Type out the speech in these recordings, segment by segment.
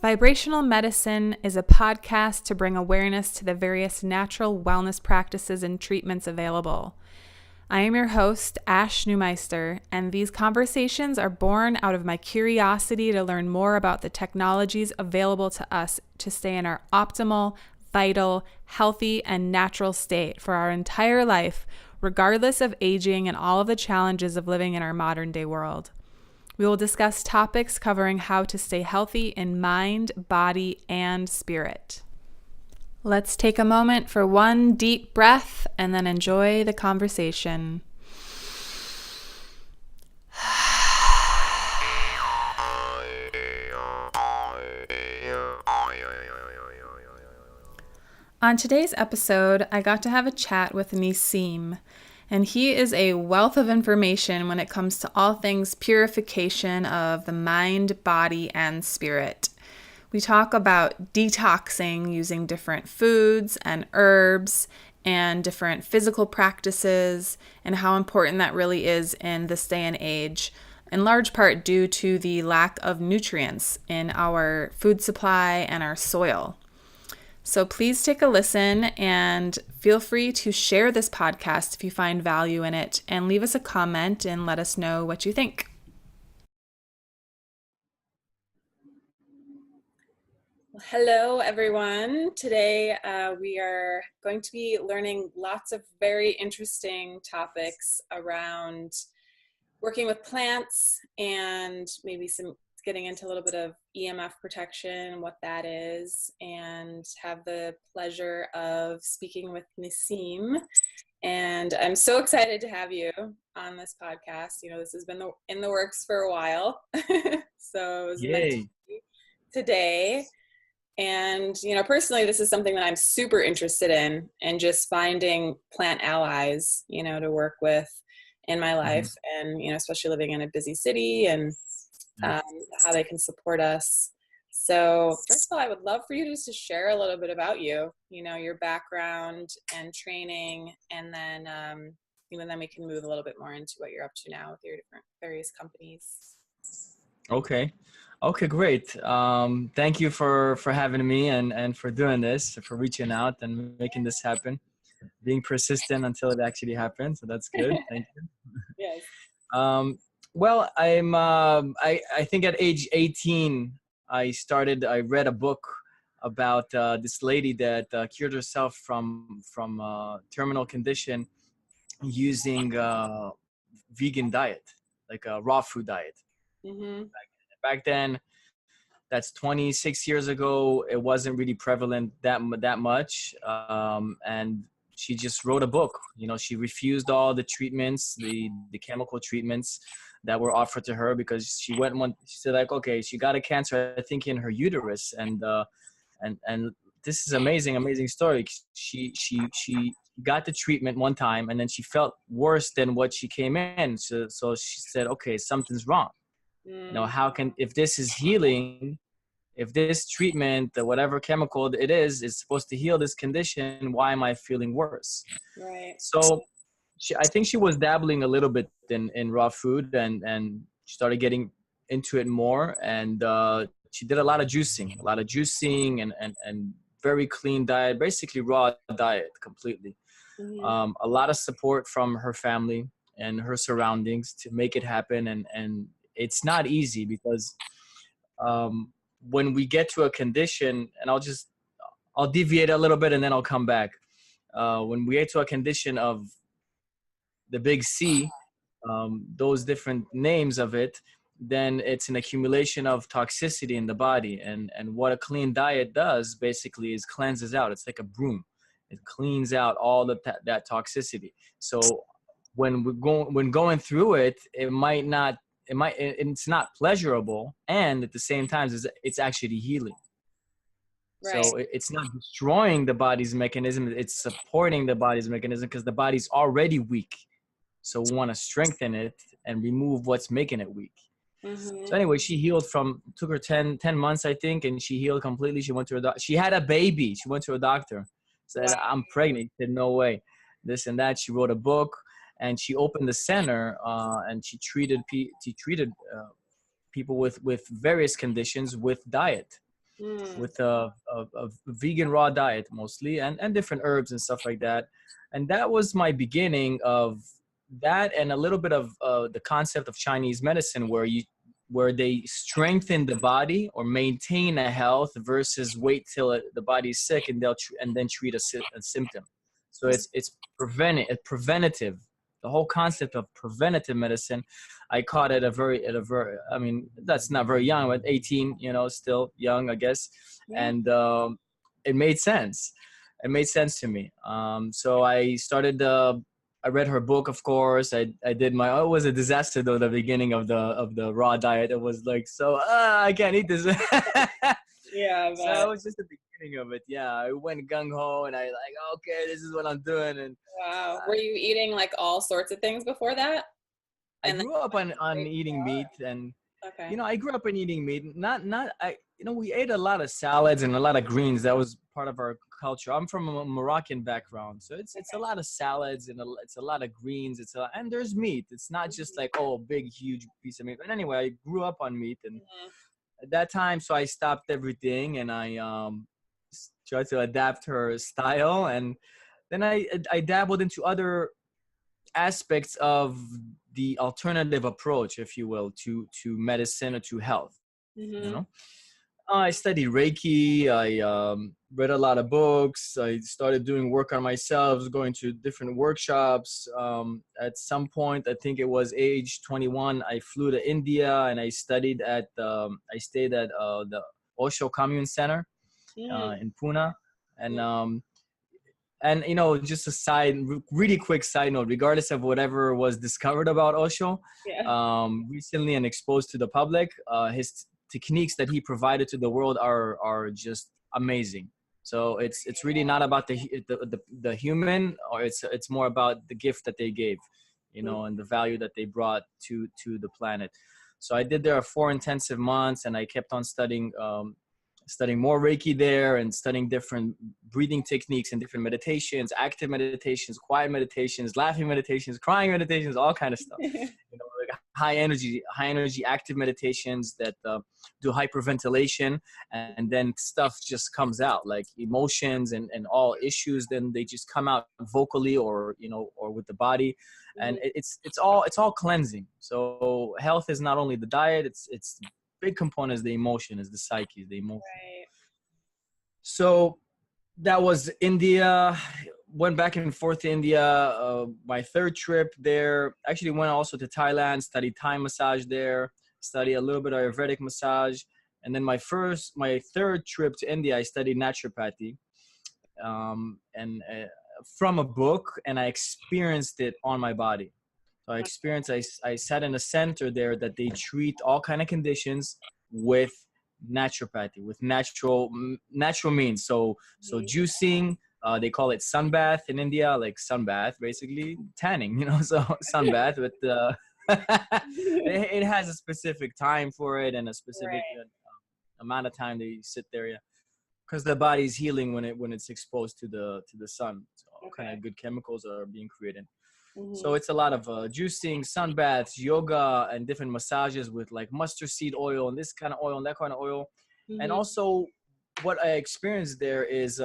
Vibrational Medicine is a podcast to bring awareness to the various natural wellness practices and treatments available. I am your host, Ash Neumeister, and these conversations are born out of my curiosity to learn more about the technologies available to us to stay in our optimal, vital, healthy, and natural state for our entire life, regardless of aging and all of the challenges of living in our modern day world. We will discuss topics covering how to stay healthy in mind, body, and spirit. Let's take a moment for one deep breath and then enjoy the conversation. On today's episode, I got to have a chat with Nissim, and he is a wealth of information when it comes to all things purification of the mind, body, and spirit. We talk about detoxing using different foods and herbs and different physical practices and how important that really is in this day and age, in large part due to the lack of nutrients in our food supply and our soil. So please take a listen and feel free to share this podcast if you find value in it, and leave us a comment and let us know what you think. Well, hello, everyone. Today we are going to be learning lots of very interesting topics around working with plants and maybe some getting into a little bit of EMF protection, what that is, and have the pleasure of speaking with Nissim. And I'm so excited to have you on this podcast. You know, this has been in the works for a while. So it was meant to be today. And, you know, personally, this is something that I'm super interested in, and just finding plant allies, you know, to work with in my life. And, you know, especially living in a busy city, and how they can support us. So first of all, I would love for you just to share a little bit about you, you know, your background and training, and then, then we can move a little bit more into what you're up to now with your different various companies. Okay, great. Thank you for having me and for doing this, for reaching out and making this happen, being persistent until it actually happens. So that's good. Thank you. Yes. Well, I think at age 18, I read a book about this lady that cured herself from terminal condition using vegan diet, like a raw food diet. Mm-hmm. Back then, that's 26 years ago. It wasn't really prevalent that much. And she just wrote a book. You know, she refused all the treatments, the chemical treatments that were offered to her, because she said, like, okay, she got a cancer, I think, in her uterus. And this is amazing story. She got the treatment one time, and then she felt worse than what she came in. So she said, okay, something's wrong. You know, if this is healing, if this treatment, whatever chemical it is supposed to heal this condition, why am I feeling worse? Right. So I think she was dabbling a little bit in raw food, and she started getting into it more. And she did a lot of juicing and very clean diet, basically raw diet completely. Mm-hmm. A lot of support from her family and her surroundings to make it happen. And it's not easy, because when we get to a condition, and I'll deviate a little bit and then I'll come back. When we get to a condition of the big C, those different names of it, then it's an accumulation of toxicity in the body. And what a clean diet does basically is cleanses out. It's like a broom. It cleans out all that toxicity. So when going through it, it's not pleasurable, and at the same time it's actually healing. Right. So it's not destroying the body's mechanism, it's supporting the body's mechanism, because the body's already weak. So we want to strengthen it and remove what's making it weak. Mm-hmm. So anyway, she healed took her 10 months, I think, and she healed completely. She went to her doctor. She had a baby. She went to a doctor, said, I'm pregnant. He said, no way, this and that. She wrote a book, and she opened the center, and she treated people with various conditions with diet. Mm. with a vegan raw diet mostly, and different herbs and stuff like that. And that was my beginning of that, and a little bit of the concept of Chinese medicine, where they strengthen the body or maintain a health versus wait till the body's sick and and then treat a symptom. So it's preventative. The whole concept of preventative medicine, I caught at a very, I mean, that's not very young, but 18, still young, I guess. Yeah. And it made sense. It made sense to me. So I started I read her book, of course. I did my. Oh, it was a disaster though. The beginning of the raw diet. It was like, so I can't eat this. Yeah, So it but was just the beginning of it. Yeah, I went gung ho, and I like, okay, this is what I'm doing. And wow. Were uh, you eating like all sorts of things before that? I And then grew up on eating meat, and okay. I grew up on eating meat. Not I. We ate a lot of salads and a lot of greens. That was part of our culture. I'm from a Moroccan background, so it's a Okay. lot of salads and it's a lot of greens. And there's meat. It's not just like, oh, a big huge piece of meat. But anyway, I grew up on meat, and Mhm. at that time, so I stopped everything, and I tried to adapt her style, and then I dabbled into other aspects of the alternative approach, if you will, to medicine or to health. You Mhm. know, I studied Reiki. I read a lot of books. I started doing work on myself, going to different workshops. At some point, I think it was age 21, I flew to India and I studied I stayed at the Osho Commune Center Mm. in Pune. And Mm. just a really quick side note, regardless of whatever was discovered about Osho, Yeah. recently and exposed to the public, his techniques that he provided to the world are just amazing. So it's really not about the human, or it's more about the gift that they gave, Mm. and the value that they brought to the planet. So I did there 4 intensive months, and I kept on studying more Reiki there, and studying different breathing techniques and different meditations, active meditations, quiet meditations, laughing meditations, crying meditations, all kind of stuff. Like high energy active meditations that do hyperventilation, and then stuff just comes out, like emotions and all issues, then they just come out vocally, or or with the body. And Mhm. it's all cleansing. So health is not only the diet, it's big component is the emotion, is the psyche, the emotion. Right. So that was India. Went back and forth to India. My third trip there, actually went also to Thailand, studied Thai massage there, studied a little bit of Ayurvedic massage. And then my third trip to India, I studied naturopathy, and from a book, and I experienced it on my body. So I sat in a center there that they treat all kind of conditions with naturopathy, with natural means. So Mhm. juicing, they call it sunbath in India, like sunbath, basically tanning, so sunbath with it has a specific time for it, and a specific Right. amount of time that you sit there, yeah, because the body's healing when it's exposed to the sun. So all kind Okay. of good chemicals are being created. So Mhm. it's a lot of juicing, sun baths, yoga, and different massages with like mustard seed oil and this kind of oil and that kind of oil. And Mhm. also, what I experienced there is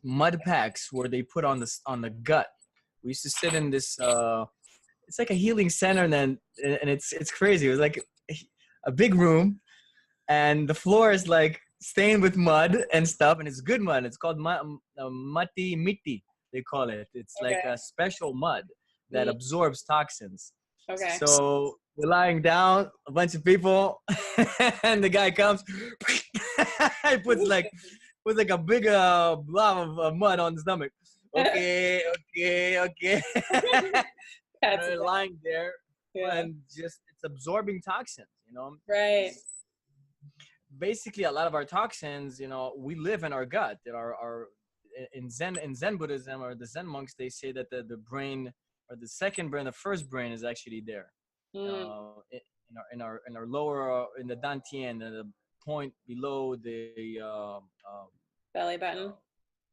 mud packs where they put on the gut. We used to sit in this. It's like a healing center, and it's crazy. It was like a big room, and the floor is like stained with mud and stuff, and it's good mud. It's called mati miti, they call it. It's like Okay. a special mud that Mm. absorbs toxins. Okay. So we're lying down, a bunch of people, and the guy comes, he puts like a big blob of mud on the stomach. Okay, okay, okay. And That's we're lying there, yeah. and just it's absorbing toxins, Right. basically a lot of our toxins, we live in our gut. That are in Zen Buddhism, or the Zen monks, they say that the brain, or the second brain, the first brain is actually there, Mm. in our lower, in the dantian, the point below the Belly button.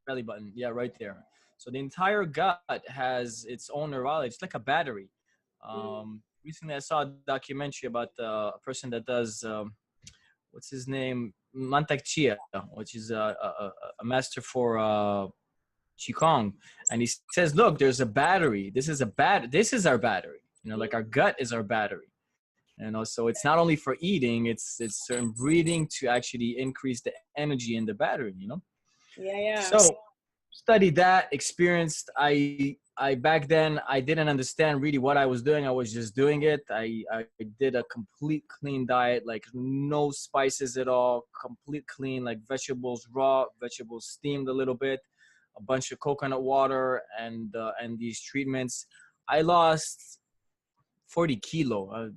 belly button. Yeah, right there. So the entire gut has its own neurology. It's like a battery. Mm. Recently, I saw a documentary about a person that does what's his name? Mantak Chia, which is a master for Qigong. And he says, look, there's a battery. This is our battery. Like our gut is our battery. So it's not only for eating, it's certain breathing to actually increase the energy in the battery, Yeah. So studied that, experienced. I back then I didn't understand really what I was doing. I was just doing it. I did a complete clean diet, like no spices at all, complete clean, like vegetables raw, vegetables steamed a little bit, a bunch of coconut water, and these treatments. I lost 40 kilo.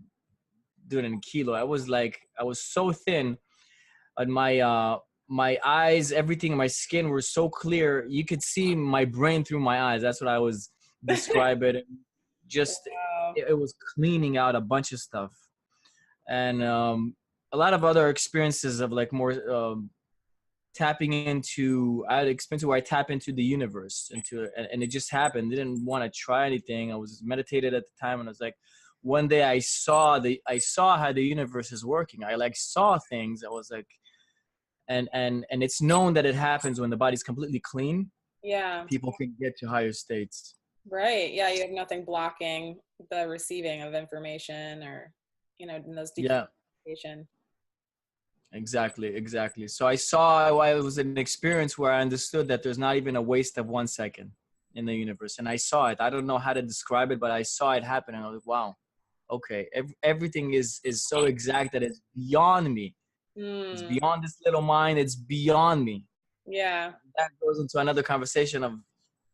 Do it in kilo. I was so thin, and my eyes, everything, my skin were so clear. You could see my brain through my eyes. That's what I was describe it. Just Wow. it was cleaning out a bunch of stuff, and a lot of other experiences of like more tapping into. I had experience where I tap into the universe, and it just happened. Didn't want to try anything. I was meditated at the time, and I was like, one day I saw how the universe is working. I like saw things. I was like, and it's known that it happens when the body's completely clean. Yeah. People can get to higher states. Right. Yeah. You have nothing blocking the receiving of information or, in those Yeah, deficiency. exactly. So I saw, it was an experience where I understood that there's not even a waste of 1 second in the universe. And I saw it. I don't know how to describe it, but I saw it happen. And I was like, wow, okay. Everything is so exact that it's beyond me. It's Mm, beyond this little mind. It's beyond me. yeah. That goes into another conversation of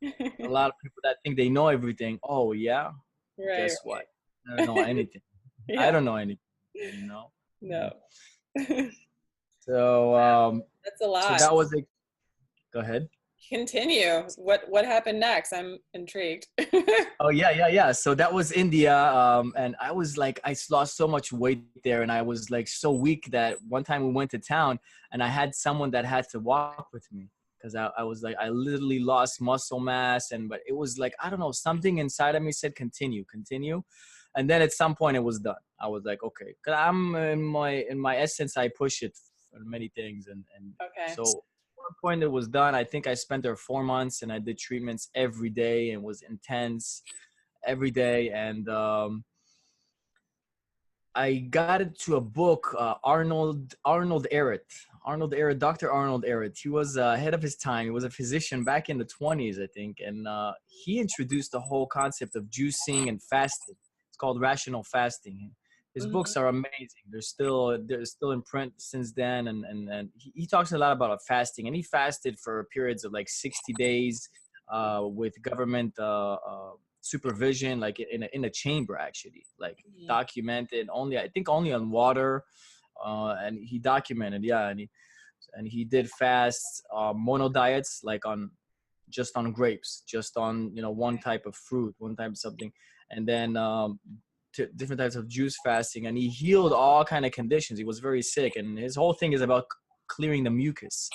a lot of people that think they know everything. Oh, yeah. Right. Guess what? I don't know anything. I Yeah. don't know anything. No. So, That's a so lot. that was it. Go ahead. Continue. What happened next? I'm intrigued. Oh yeah. So that was India, and I was like, I lost so much weight there, and I was like so weak that one time we went to town, and I had someone that had to walk with me because I was like, I literally lost muscle mass, but it was like, I don't know, something inside of me said continue, and then at some point it was done. I was like, okay, because I'm in my essence, I push it for many things, and Okay. so one point it was done. I think I spent there 4 months, and I did treatments every day and was intense every day. And I got into a book, Arnold Ehret, Dr. Arnold Ehret. He was ahead of his time. He was a physician back in the 20s, I think, and he introduced the whole concept of juicing and fasting. It's called rational fasting. His Mhm. books are amazing. They're still in print since then, and he talks a lot about fasting. And he fasted for periods of like 60 days with government supervision, like in a chamber, actually, like Mhm. documented only, I think only on water, and he documented, yeah, and he did fasts, mono diets, like just on grapes, just on one type of fruit, one type of something, and then different types of juice fasting, and he healed all kind of conditions. He was very sick, and his whole thing is about clearing the mucus.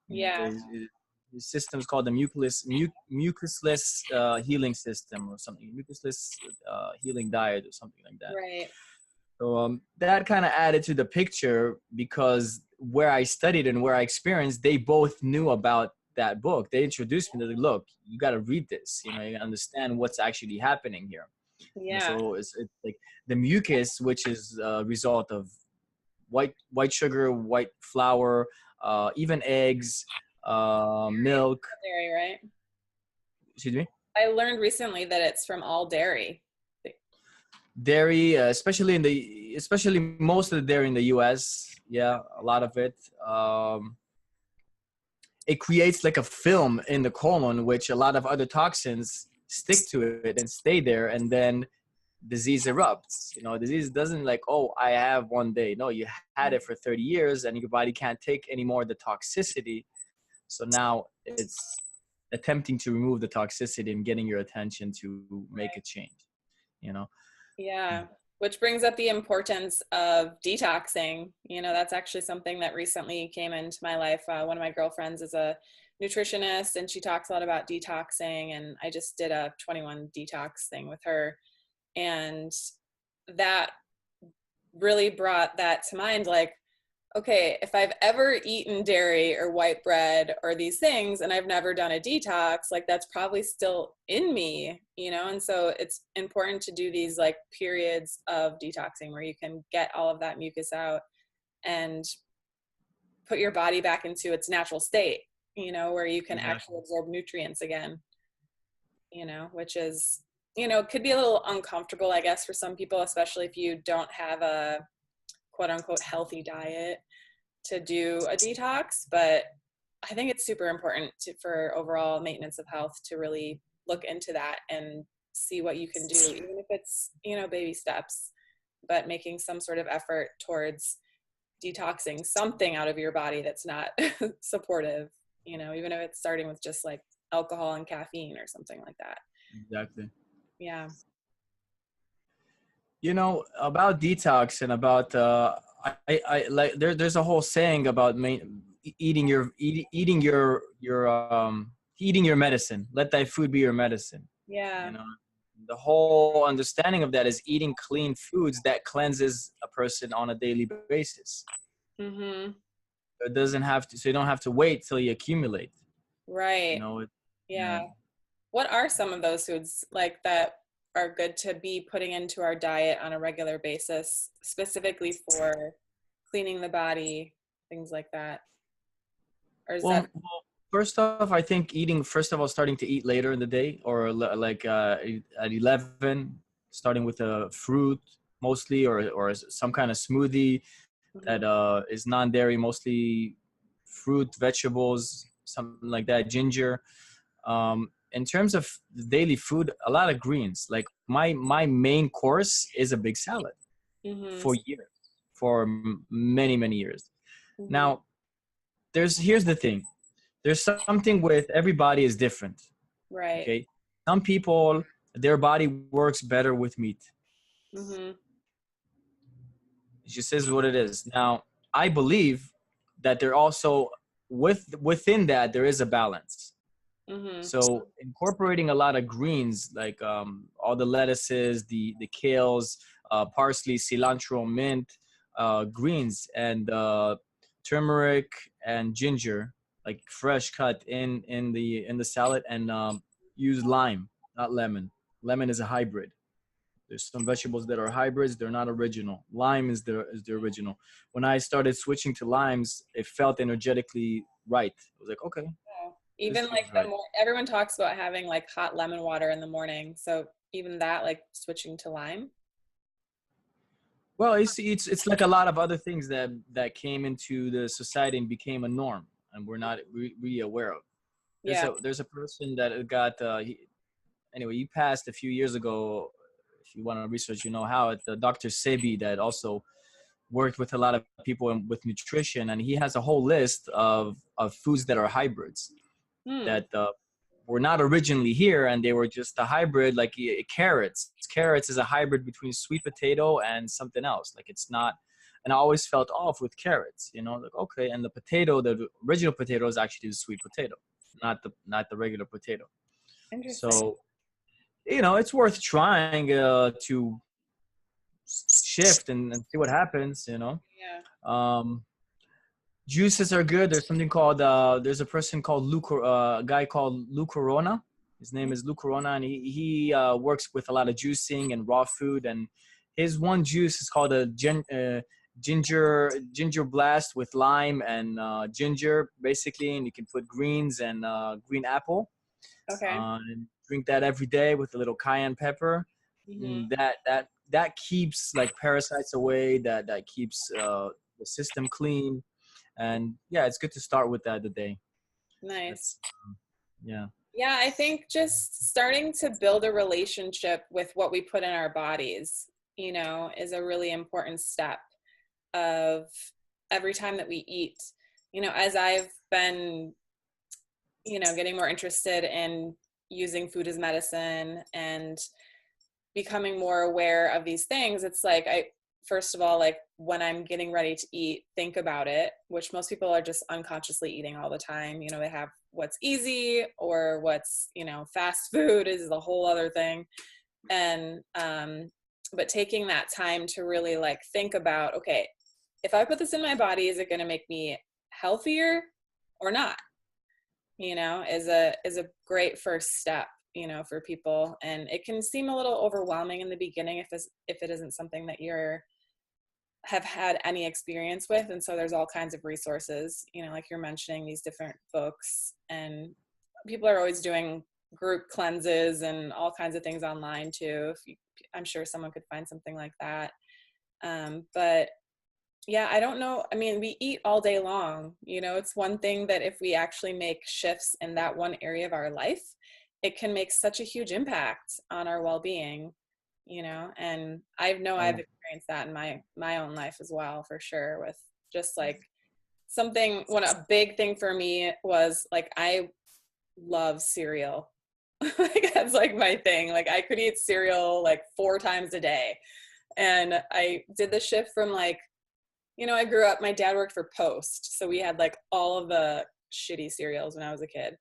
Yeah. His system is called the mucusless healing system or something, mucusless healing diet or something like that. Right. So that kind of added to the picture because where I studied and where I experienced, they both knew about that book. They introduced me to, like, look, you got to read this. You understand what's actually happening here. Yeah. So it's like the mucus, which is a result of white sugar, white flour, even eggs, milk. Dairy, right? Excuse me. I learned recently that it's from all dairy. Dairy, especially most of the dairy in the U.S. Yeah, a lot of it. It creates like a film in the colon, which a lot of other toxins stick to it and stay there, and then disease erupts. Disease doesn't like, oh, I have one day. No, you had it for 30 years, and your body can't take any more of the toxicity. So now it's attempting to remove the toxicity and getting your attention to make a change. You know. Yeah. Which brings up the importance of detoxing. That's actually something that recently came into my life. One of my girlfriends is a nutritionist, and she talks a lot about detoxing. And I just did a 21 detox thing with her. And that really brought that to mind. Like, okay, if I've ever eaten dairy or white bread or these things and I've never done a detox, like that's probably still in me, you know? And so it's important to do these like periods of detoxing where you can get all of that mucus out and put your body back into its natural state, you know, where you can actually Exactly. absorb nutrients again, you know, which is, you know, could be a little uncomfortable, I guess, for some people, especially if you don't have a quote unquote healthy diet to do a detox. But I think it's super important for overall maintenance of health to really look into that and see what you can do, even if it's, you know, baby steps, but making some sort of effort towards detoxing something out of your body that's not supportive, you know, even if it's starting with just like alcohol and caffeine or something like that. Exactly. Yeah. You know, about detox and about I like there's a whole saying about eating your medicine. Let thy food be your medicine. You Yeah. know, the whole understanding of that is eating clean foods that cleanses a person on a daily basis. Mhm. It doesn't have to, so you don't have to wait till you accumulate. You Right. know, Yeah. yeah. What are some of those foods like that are good to be putting into our diet on a regular basis, specifically for cleaning the body, things like that? Or is that, Well, first off, I think eating, first of all, starting to eat later in the day or like at 11, starting with a fruit mostly or some kind of smoothie that mhm, is non-dairy, mostly fruit, vegetables, something like that, ginger. In terms of daily food, a lot of greens. Like my main course is a big salad mhm, for years, for many years. mhm, Now, here's the thing. There's something with everybody is different. right. Okay, some people their body works better with meat. Mhm, It just is what it is. Now, I believe that there also within that there is a balance. mhm, So incorporating a lot of greens like all the lettuces, the kales, parsley, cilantro, mint, greens, and turmeric and ginger, like fresh cut in the salad, and use lime, not lemon. Lemon is a hybrid. There's some vegetables that are hybrids; they're not original. Lime is the original. When I started switching to limes, it felt energetically right. I was like, okay, yeah. this Even like feels right. everyone talks about having like hot lemon water in the morning. So even that, like switching to lime. Well, it's like a lot of other things that came into the society and became a norm, and we're not really aware of. There's Yeah. a person that got anyway. He passed a few years ago. If you want to research, you know how it. Dr. Sebi that also worked with a lot of people with nutrition, and he has a whole list of foods that are hybrids Hmm. that were not originally here, and they were just a hybrid, like carrots. Carrots is a hybrid between sweet potato and something else. Like it's not, and I always felt off with carrots. You know, like okay, and the potato, the original potato is actually the sweet potato, not the regular potato. Interesting. So you know, it's worth trying to shift and see what happens. You know. Yeah. Um, Juices are good. There's something called there's a person called a guy called Lou Corona. His name is Lou Corona, and he works with a lot of juicing and raw food. And his one juice is called a ginger blast with lime and ginger, basically. And you can put greens and green apple, Okay. and drink that every day with a little cayenne pepper. Mhm. That keeps like parasites away. That keeps the system clean, and yeah, it's good to start with that today. Nice. That's yeah. Yeah, I think just starting to build a relationship with what we put in our bodies, you know, is a really important step of every time that we eat. You know, as I've been, you know, getting more interested in using food as medicine and becoming more aware of these things, it's like first of all, like when I'm getting ready to eat, think about it, which most people are just unconsciously eating all the time. You know, they have what's easy or what's, you know, fast food is a whole other thing. And but taking that time to really like think about, okay, if I put this in my body, is it going to make me healthier or not? You know, is a great first step, you know, for people. And it can seem a little overwhelming in the beginning if it isn't something that have had any experience with. And so there's all kinds of resources, you know, like you're mentioning, these different books, and people are always doing group cleanses and all kinds of things online too. I'm sure someone could find something like that. But yeah, I don't know. I mean, we eat all day long, you know. It's one thing that if we actually make shifts in that one area of our life, it can make such a huge impact on our well-being, you know. And I've experienced that in my own life as well, for sure, with just like a big thing for me was like, I love cereal. Like that's like my thing. Like I could eat cereal like 4 times a day. And I did the shift from like, you know, I grew up, my dad worked for Post, so we had like all of the shitty cereals when I was a kid.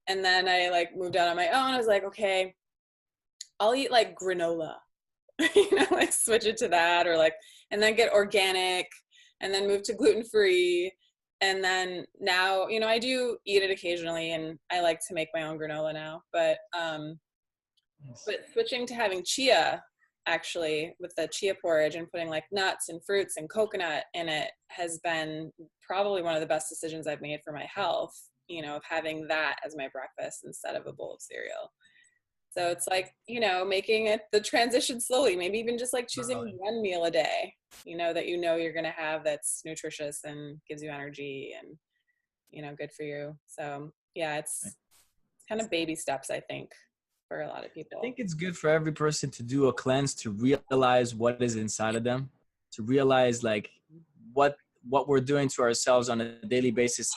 And then I like moved out on my own. I was like, okay, I'll eat like granola, you know, like switch it to that, or like, and then get organic, and then move to gluten-free. And then now, you know, I do eat it occasionally, and I like to make my own granola now, but switching to having chia, actually, with the chia porridge and putting like nuts and fruits and coconut in it, has been probably one of the best decisions I've made for my health, you know, of having that as my breakfast instead of a bowl of cereal. So it's like, you know, making it the transition slowly, maybe even just like choosing one meal a day, you know, that you know you're going to have that's nutritious and gives you energy and, you know, good for you. So yeah, it's kind of baby steps, I think, for a lot of people. I think it's good for every person to do a cleanse, to realize what is inside of them, to realize like what we're doing to ourselves on a daily basis,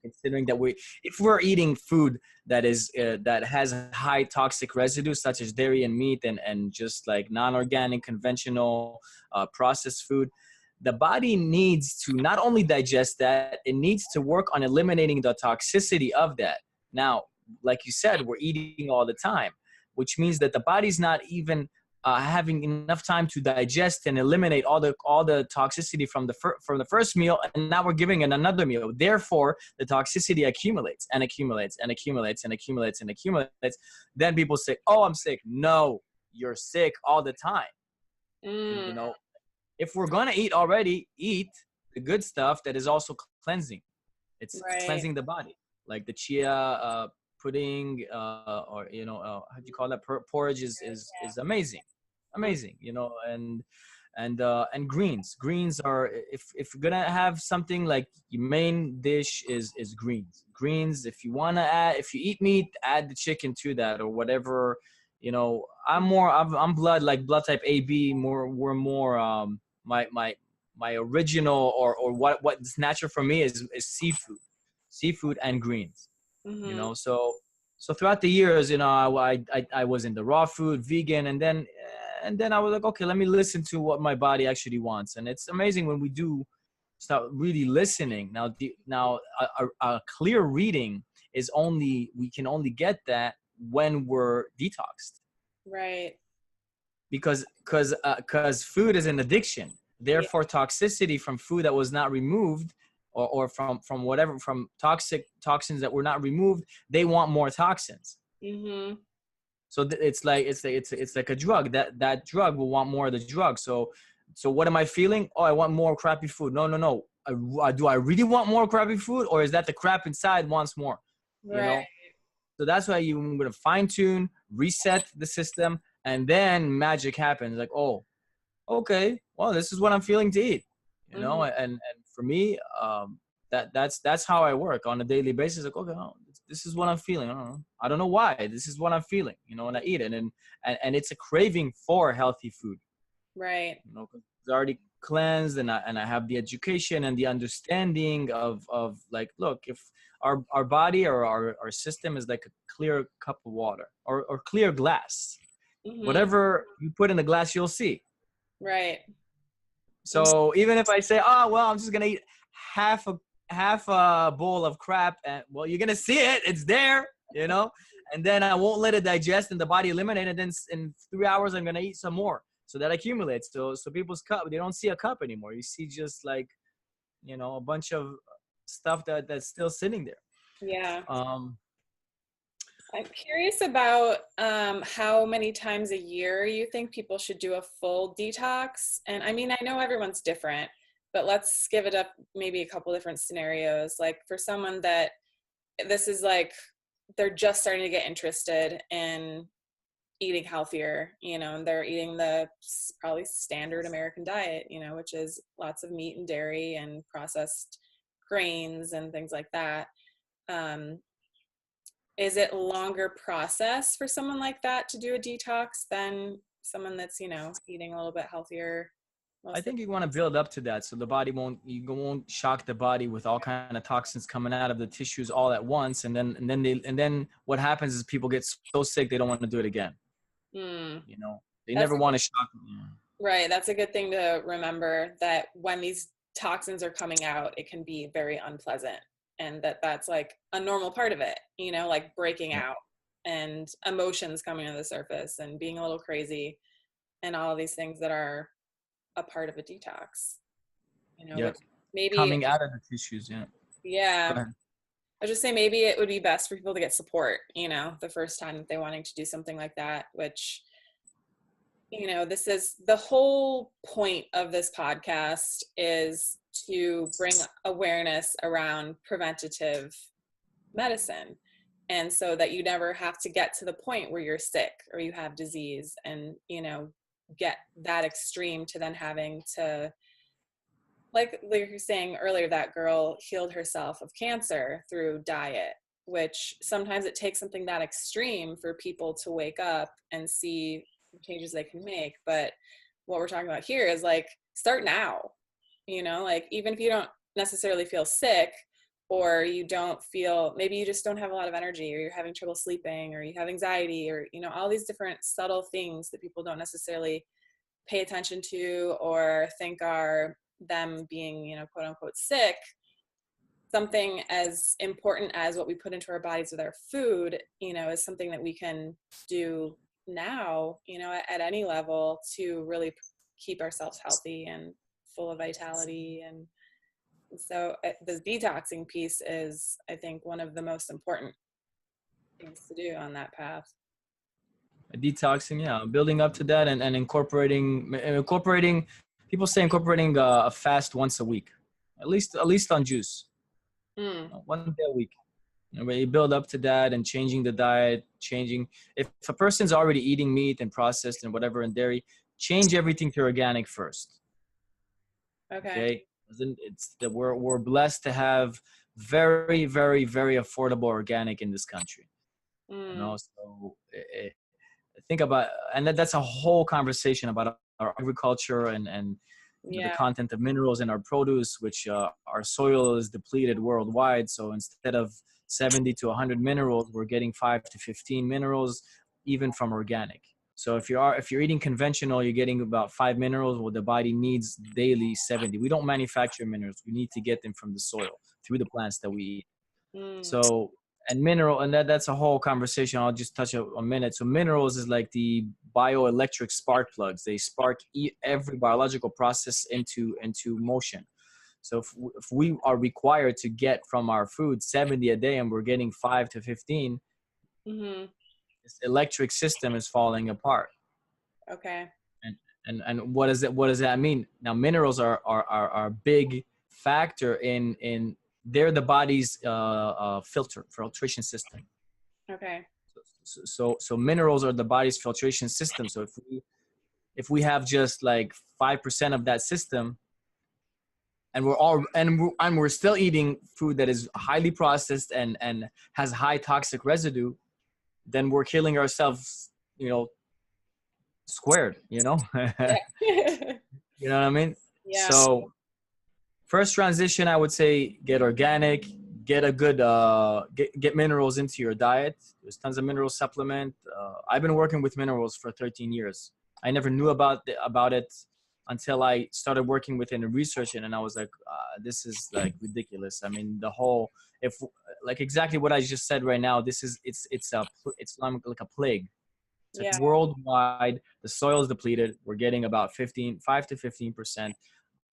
considering that if we're eating food that is that has high toxic residues such as dairy and meat and just like non-organic conventional processed food, the body needs to not only digest that, it needs to work on eliminating the toxicity of that. Now, like you said, we're eating all the time, which means that the body's not even having enough time to digest and eliminate all the toxicity from the first meal, and now we're giving it another meal. Therefore, the toxicity accumulates and accumulates and accumulates and accumulates and accumulates. Then people say, "Oh, I'm sick." No, you're sick all the time. You know, if we're gonna eat already, eat the good stuff that is also cleansing. It's cleansing the body, like the chia pudding, or you know, how do you call that? Porridge is amazing, you know. And greens are, if you're gonna have something, like your main dish is greens. If you want to add, if you eat meat, add the chicken to that or whatever, you know. I'm blood type AB. We're more my original or what's natural for me is seafood and greens. You know, so throughout the years, you know, I was in the raw food, vegan, and then I was like, okay, let me listen to what my body actually wants. And it's amazing when we do start really listening. Now a clear reading is we can only get that when we're detoxed. Right. Because food is an addiction. Therefore, toxicity from food that was not removed, or from whatever, from toxins that were not removed, they want more toxins. So it's like a drug. That drug will want more of the drug. So what am I feeling? Oh, I want more crappy food. No. Do I really want more crappy food, or is that the crap inside wants more? You know. So that's why you're gonna fine tune, reset the system, and then magic happens. Like, oh, okay, well, this is what I'm feeling to eat. You know, and for me, that's how I work on a daily basis. Like, okay, this is what I'm feeling. I don't know why. This is what I'm feeling. You know, and I eat it, and it's a craving for healthy food. Right. You know, it's already cleansed, and I have the education and the understanding of like, look, if our body or our system is like a clear cup of water or clear glass, whatever you put in the glass, you'll see. Right. So even if I say, oh, well, I'm just going to eat half a bowl of crap, and well, you're going to see it. It's there, you know, and then I won't let it digest and the body eliminate it. Then in 3 hours, I'm going to eat some more. So that accumulates. So people's cup, they don't see a cup anymore. You see just like, a bunch of stuff that's still sitting there. Yeah. Um, I'm curious about how many times a year you think people should do a full detox. And I mean, I know everyone's different, but let's give it up maybe a couple different scenarios. Like for someone that this is like, they're just starting to get interested in eating healthier, and they're eating the probably standard American diet, which is lots of meat and dairy and processed grains and things like that. Um, is it a longer process for someone like that to do a detox than someone that's, eating a little bit healthier? I think you want to build up to that, so the body won't shock the body with all kind of toxins coming out of the tissues all at once, and then what happens is people get so sick they don't want to do it again. Mm. They never want to shock. Right. That's a good thing to remember, that when these toxins are coming out, it can be very unpleasant, and that's like a normal part of it, like breaking out and emotions coming to the surface and being a little crazy and all of these things that are a part of a detox, which maybe coming out of the tissues. Yeah. I was just saying, maybe it would be best for people to get support, the first time that they're wanting to do something like that, which, this is the whole point of this podcast, is to bring awareness around preventative medicine. And so that you never have to get to the point where you're sick or you have disease and, get that extreme to then having to, like you were saying earlier, that girl healed herself of cancer through diet, which sometimes it takes something that extreme for people to wake up and see the changes they can make. But what we're talking about here is like, start now, like even if you don't necessarily feel sick, or you don't feel, maybe you just don't have a lot of energy, or you're having trouble sleeping, or you have anxiety, or, all these different subtle things that people don't necessarily pay attention to or think are them being, quote unquote sick. Something as important as what we put into our bodies with our food, is something that we can do now, at any level, to really keep ourselves healthy and full of vitality. And so the detoxing piece is, I think, one of the most important things to do on that path. Detoxing, building up to that, and incorporating. People say incorporating a fast once a week, at least on juice, 1 day a week. You build up to that, and changing the diet, if a person's already eating meat and processed and whatever and dairy, change everything to organic first. Okay. It's that we're blessed to have very, very, very affordable organic in this country. So think about, and that's a whole conversation about our agriculture and the content of minerals in our produce, which our soil is depleted worldwide. So instead of 70 to 100 minerals, we're getting 5 to 15 minerals, even from organic. So if you're eating conventional, you're getting about 5 minerals. Well, the body needs daily 70. We don't manufacture minerals. We need to get them from the soil through the plants that we eat. So, and that's a whole conversation. I'll just touch a minute. So minerals is like the bioelectric spark plugs. They spark every biological process into motion. So if we are required to get from our food 70 a day and we're getting 5 to 15, this electric system is falling apart. Okay. And what does that mean? Now minerals are a big factor in they're the body's filtration system. Okay. So minerals are the body's filtration system. So if we have just like 5% of that system, and we're still eating food that is highly processed and has high toxic residue, then we're killing ourselves, squared, You know what I mean? Yeah. So first transition, I would say get organic, get a good, get minerals into your diet. There's tons of mineral supplement. I've been working with minerals for 13 years. I never knew about it until I started working with it and researching, and I was like, this is like ridiculous. I mean, like exactly what I just said right now, it's like a plague. It's like Yeah. worldwide, the soil is depleted. We're getting about 5 to 15%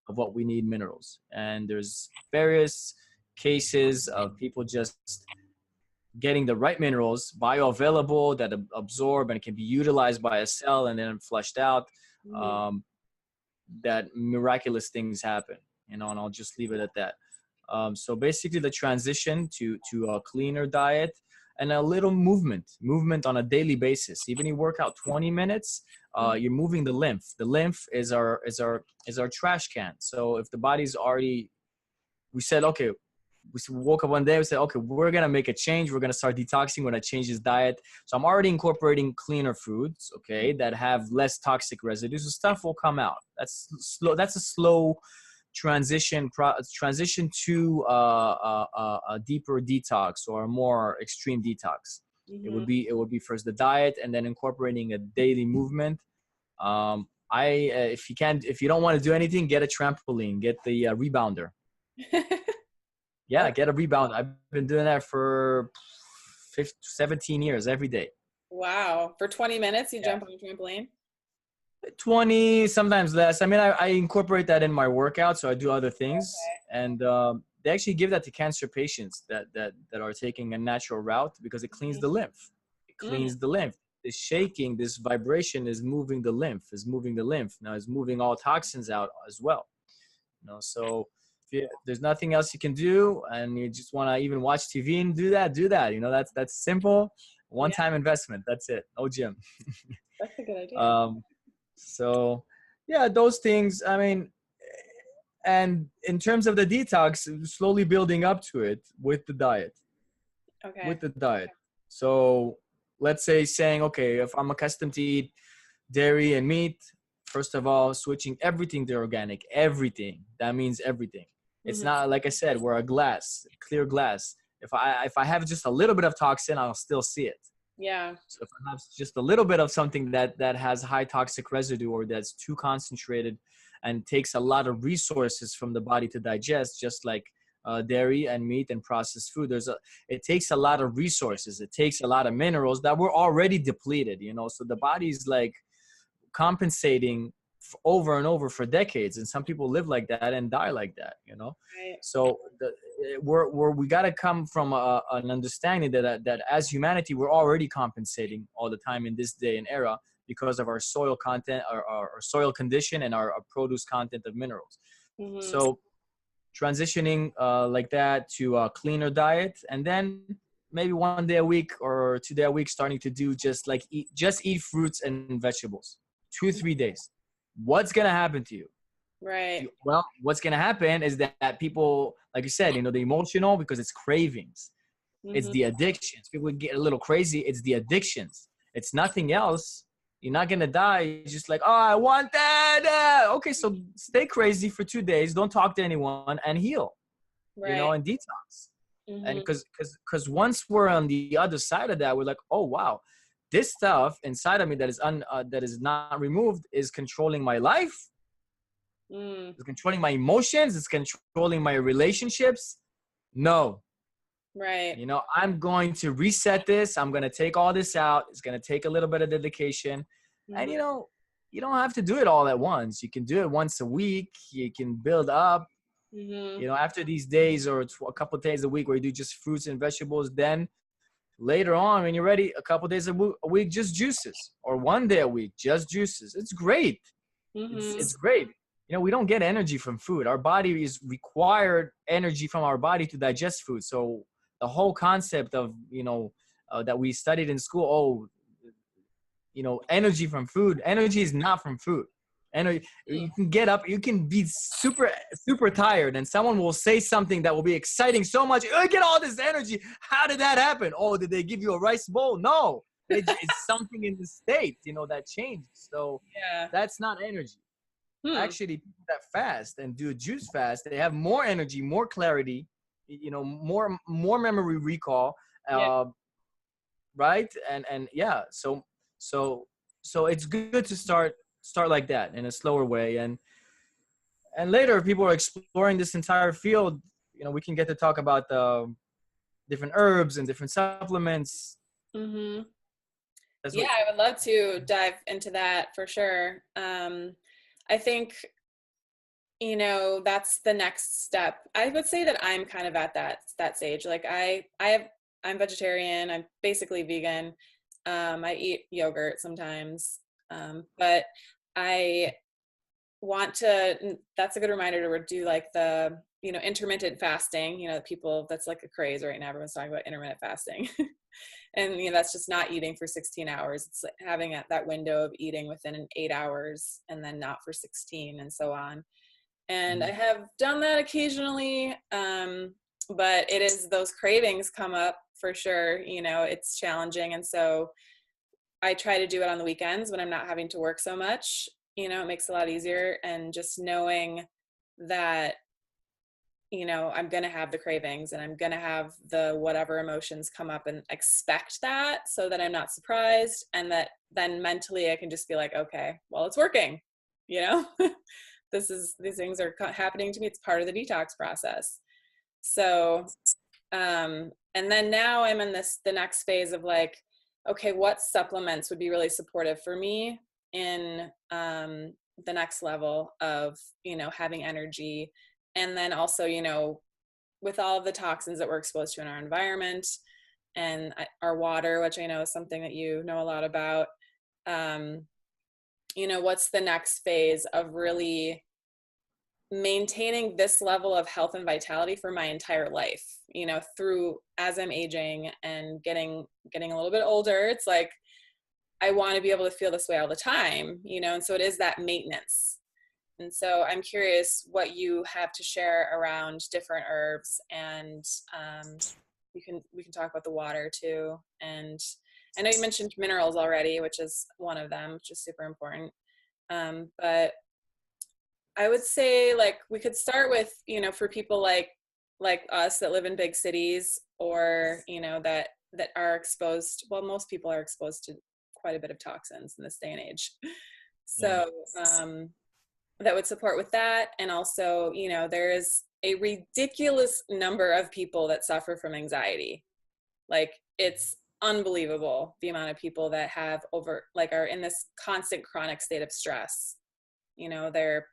of what we need minerals. And there's various cases of people just getting the right minerals, bioavailable, that absorb and can be utilized by a cell and then flushed out. Mhm. Um, that miraculous things happen, and I'll just leave it at that. So basically, the transition to a cleaner diet and a little movement on a daily basis. Even you work out 20 minutes, you're moving the lymph. The lymph is our trash can. So if the body's already, we said, okay, we woke up one day, we said, okay, we're going to make a change. We're going to start detoxing. We're going to change his diet. So I'm already incorporating cleaner foods, okay, that have less toxic residues. So stuff will come out. That's slow. That's a slow transition to a deeper detox or a more extreme detox. Mhm. It would be first the diet and then incorporating a daily movement. If you don't want to do anything, get a trampoline, get the rebounder. Yeah, get a rebound. I've been doing that for 17 years every day. Wow. For 20 minutes, you Yeah. jump on a trampoline? 20, sometimes less. I mean, I incorporate that in my workout, so I do other things. And they actually give that to cancer patients that are taking a natural route because it cleans the lymph. It Mm. cleans the lymph. This shaking, this vibration is moving the lymph, Now it's moving all toxins out as well. So if there's nothing else you can do and you just want to even watch TV and do that. That's simple, Yeah, one-time investment. That's it. No gym. that's a good idea. um so yeah, those things, I mean. And in terms of the detox, slowly building up to it with the diet. Okay. So let's say saying, okay, if I'm accustomed to eat dairy and meat, first of all, switching everything to organic. Everything. That means everything. It's Hmm. not, like I said, we're a clear glass. If I have just a little bit of toxin, I'll still see it. Yeah. So if I have just a little bit of something that has high toxic residue or that's too concentrated and takes a lot of resources from the body to digest, just like dairy and meat and processed food, it takes a lot of resources. It takes a lot of minerals that were already depleted. So the body's like compensating over and over for decades, and some people live like that and die like that. Right. So we got to come from an understanding that as humanity we're already compensating all the time in this day and era because of our soil content, our soil condition, and our produce content of minerals. Hmm. So transitioning like that to a cleaner diet, and then maybe 1 day a week or 2 day a week starting to do just eat fruits and vegetables 2-3 days. What's gonna happen to you? Right. Well, what's gonna happen is that people, like you said, the emotional, because it's cravings, it's Hmm. the addictions. People get a little crazy. It's the addictions. It's nothing else. You're not gonna die. You're just like, oh, I want that. Okay, so stay crazy for 2 days. Don't talk to anyone and heal. Right. And detox. And Hmm. because once we're on the other side of that, we're like, oh wow, this stuff inside of me that is not removed is controlling my life. Mm. It's controlling my emotions. It's controlling my relationships. No, Right. I'm going to reset this. I'm going to take all this out. It's going to take a little bit of dedication. And, Hmm. you don't have to do it all at once. You can do it once a week. You can build up, Hmm. after these days or a couple of days a week where you do just fruits and vegetables. Then later on, when you're ready, a couple of days a week, just juices, or 1 day a week, just juices. It's great. Hmm. It's great. We don't get energy from food. Our body is required energy from our body to digest food. So the whole concept of, that we studied in school, energy from food, energy is not from food. And you can get up, you can be super, super tired, and someone will say something that will be exciting so much. I get all this energy. How did that happen? Oh, did they give you a rice bowl? No, it's something in the state, that changed. So Yeah. that's not energy. Hmm. Actually, people that fast and do a juice fast, they have more energy, more clarity, more memory recall, Yeah. uh, right? And yeah, so it's good to start like that in a slower way, and later if people are exploring this entire field, we can get to talk about the different herbs and different supplements. Hmm. That's Yeah, what. I would love to dive into that for sure. I think, that's the next step. I would say that I'm kind of at that stage. Like I'm vegetarian. I'm basically vegan. I eat yogurt sometimes, but I want to. That's a good reminder to do like the intermittent fasting. People, that's like a craze right now. Everyone's talking about intermittent fasting. And that's just not eating for 16 hours. It's like having that window of eating within 8 hours and then not for 16 and so on. And I Mhm. have done that occasionally, but it is, those cravings come up for sure. It's challenging, and so I try to do it on the weekends when I'm not having to work so much. It makes it a lot easier, and just knowing that I'm going to have the cravings and I'm going to have the whatever emotions come up, and expect that so that I'm not surprised, and that then mentally I can just be like, okay, well, it's working, you know, these things are happening to me. It's part of the detox process. So, and then now I'm in the next phase of like, okay, what supplements would be really supportive for me in, the next level of, having energy. And then also, with all of the toxins that we're exposed to in our environment and our water, which I know is something that you know a lot about, um, what's the next phase of really maintaining this level of health and vitality for my entire life, through, as I'm aging and getting a little bit older. It's like, I want to be able to feel this way all the time, and so it is that maintenance. And so I'm curious what you have to share around different herbs, and we can talk about the water too. And I know you mentioned minerals already, which is one of them, which is super important. But I would say, like, we could start with, for people like us that live in big cities, or that are exposed. Well, most people are exposed to quite a bit of toxins in this day and age. Yeah. So that would support with that. And also, there is a ridiculous number of people that suffer from anxiety. Like, it's unbelievable the amount of people that have are in this constant chronic state of stress. Their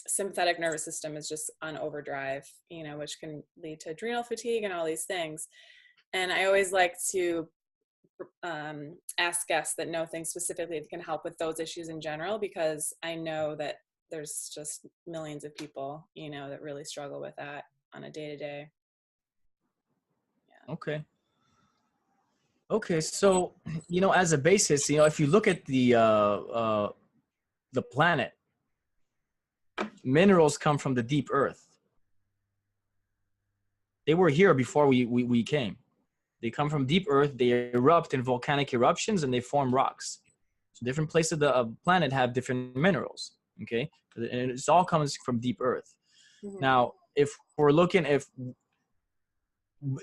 sympathetic nervous system is just on overdrive, which can lead to adrenal fatigue and all these things. And I always like to ask guests that know things specifically that can help with those issues in general, because I know that there's just millions of people, that really struggle with that on a day-to-day. Yeah. Okay. Okay. So, as a basis, if you look at the planet, minerals come from the deep earth. They were here before we came. They come from deep earth. They erupt in volcanic eruptions and they form rocks. So different places of the planet have different minerals. Okay. And it all comes from deep earth. Mm-hmm. Now, if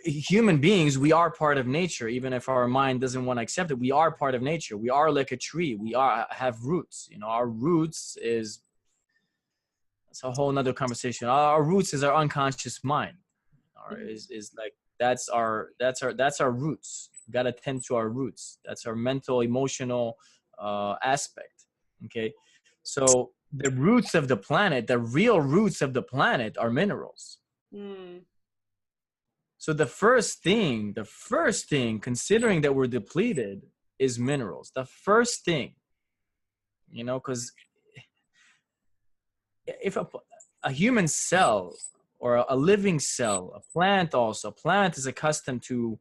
human beings, we are part of nature, even if our mind doesn't want to accept it. We are part of nature. We are like a tree. We have roots. Our roots is, it's a whole nother conversation. Our roots is our unconscious mind. Is like that's our roots. We gotta tend to our roots. That's our mental, emotional aspect. Okay, so the roots of the planet, the real roots of the planet, are minerals. Mm. So the first thing, considering that we're depleted, is minerals. The first thing, because if a human cell or a living cell, a plant is accustomed to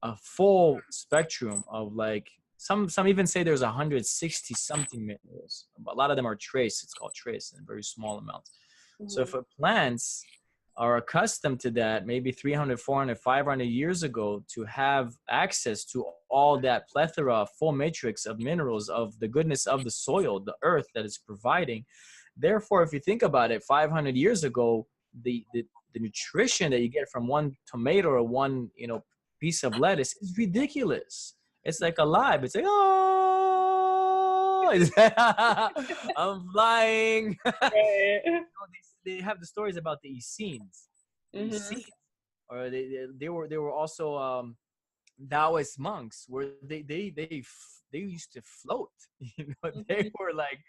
a full spectrum of, like, some even say there's 160 something minerals. A lot of them are trace. It's called trace in very small amounts. So if Mm-hmm. plants are accustomed to that, maybe 300, 400, 500 years ago, to have access to all that plethora, full matrix of minerals, of the goodness of the soil, the earth that is providing. Therefore, if you think about it, 500 years ago, the nutrition that you get from one tomato or one piece of lettuce is ridiculous. It's like alive. It's like, oh, I'm flying. Right. They have the stories about the Essenes. The Mm-hmm. Essenes, or they were also Taoist monks, where they they used to float. They Mhm. were like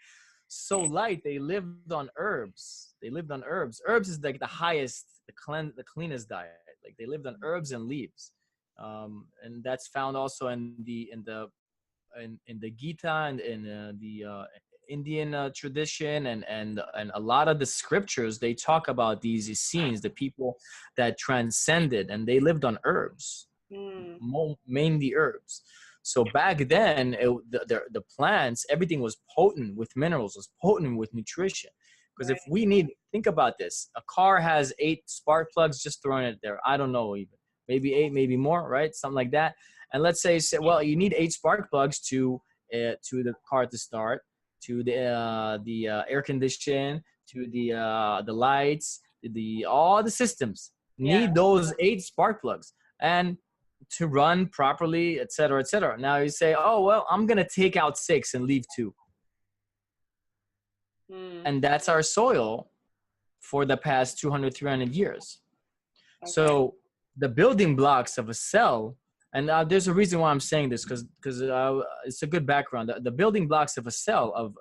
so light. They lived on herbs. They lived on herbs. Herbs is like the highest, the cleanest diet. Like they lived on herbs and leaves, and that's found also in the Gita and in the Indian tradition, and a lot of the scriptures. They talk about these scenes, the people that transcended, and they lived on herbs, Mm. mainly herbs. So back then, the plants, everything was potent with minerals, was potent with nutrition. Because if Right. we need, think about this: a car has 8 spark plugs, just throwing it there. I don't know, even maybe 8, maybe more, right? Something like that. And let's say, well, you need 8 spark plugs to the car to start, to the air condition, to the lights, the all the systems Yeah. need those 8 spark plugs. And to run properly, et cetera, et cetera. Now you say, oh, well, I'm going to take out 6 and leave 2. Mm. And that's our soil for the past 200, 300 years. Okay. So the building blocks of a cell, and there's a reason why I'm saying this, because it's a good background. The building blocks of a cell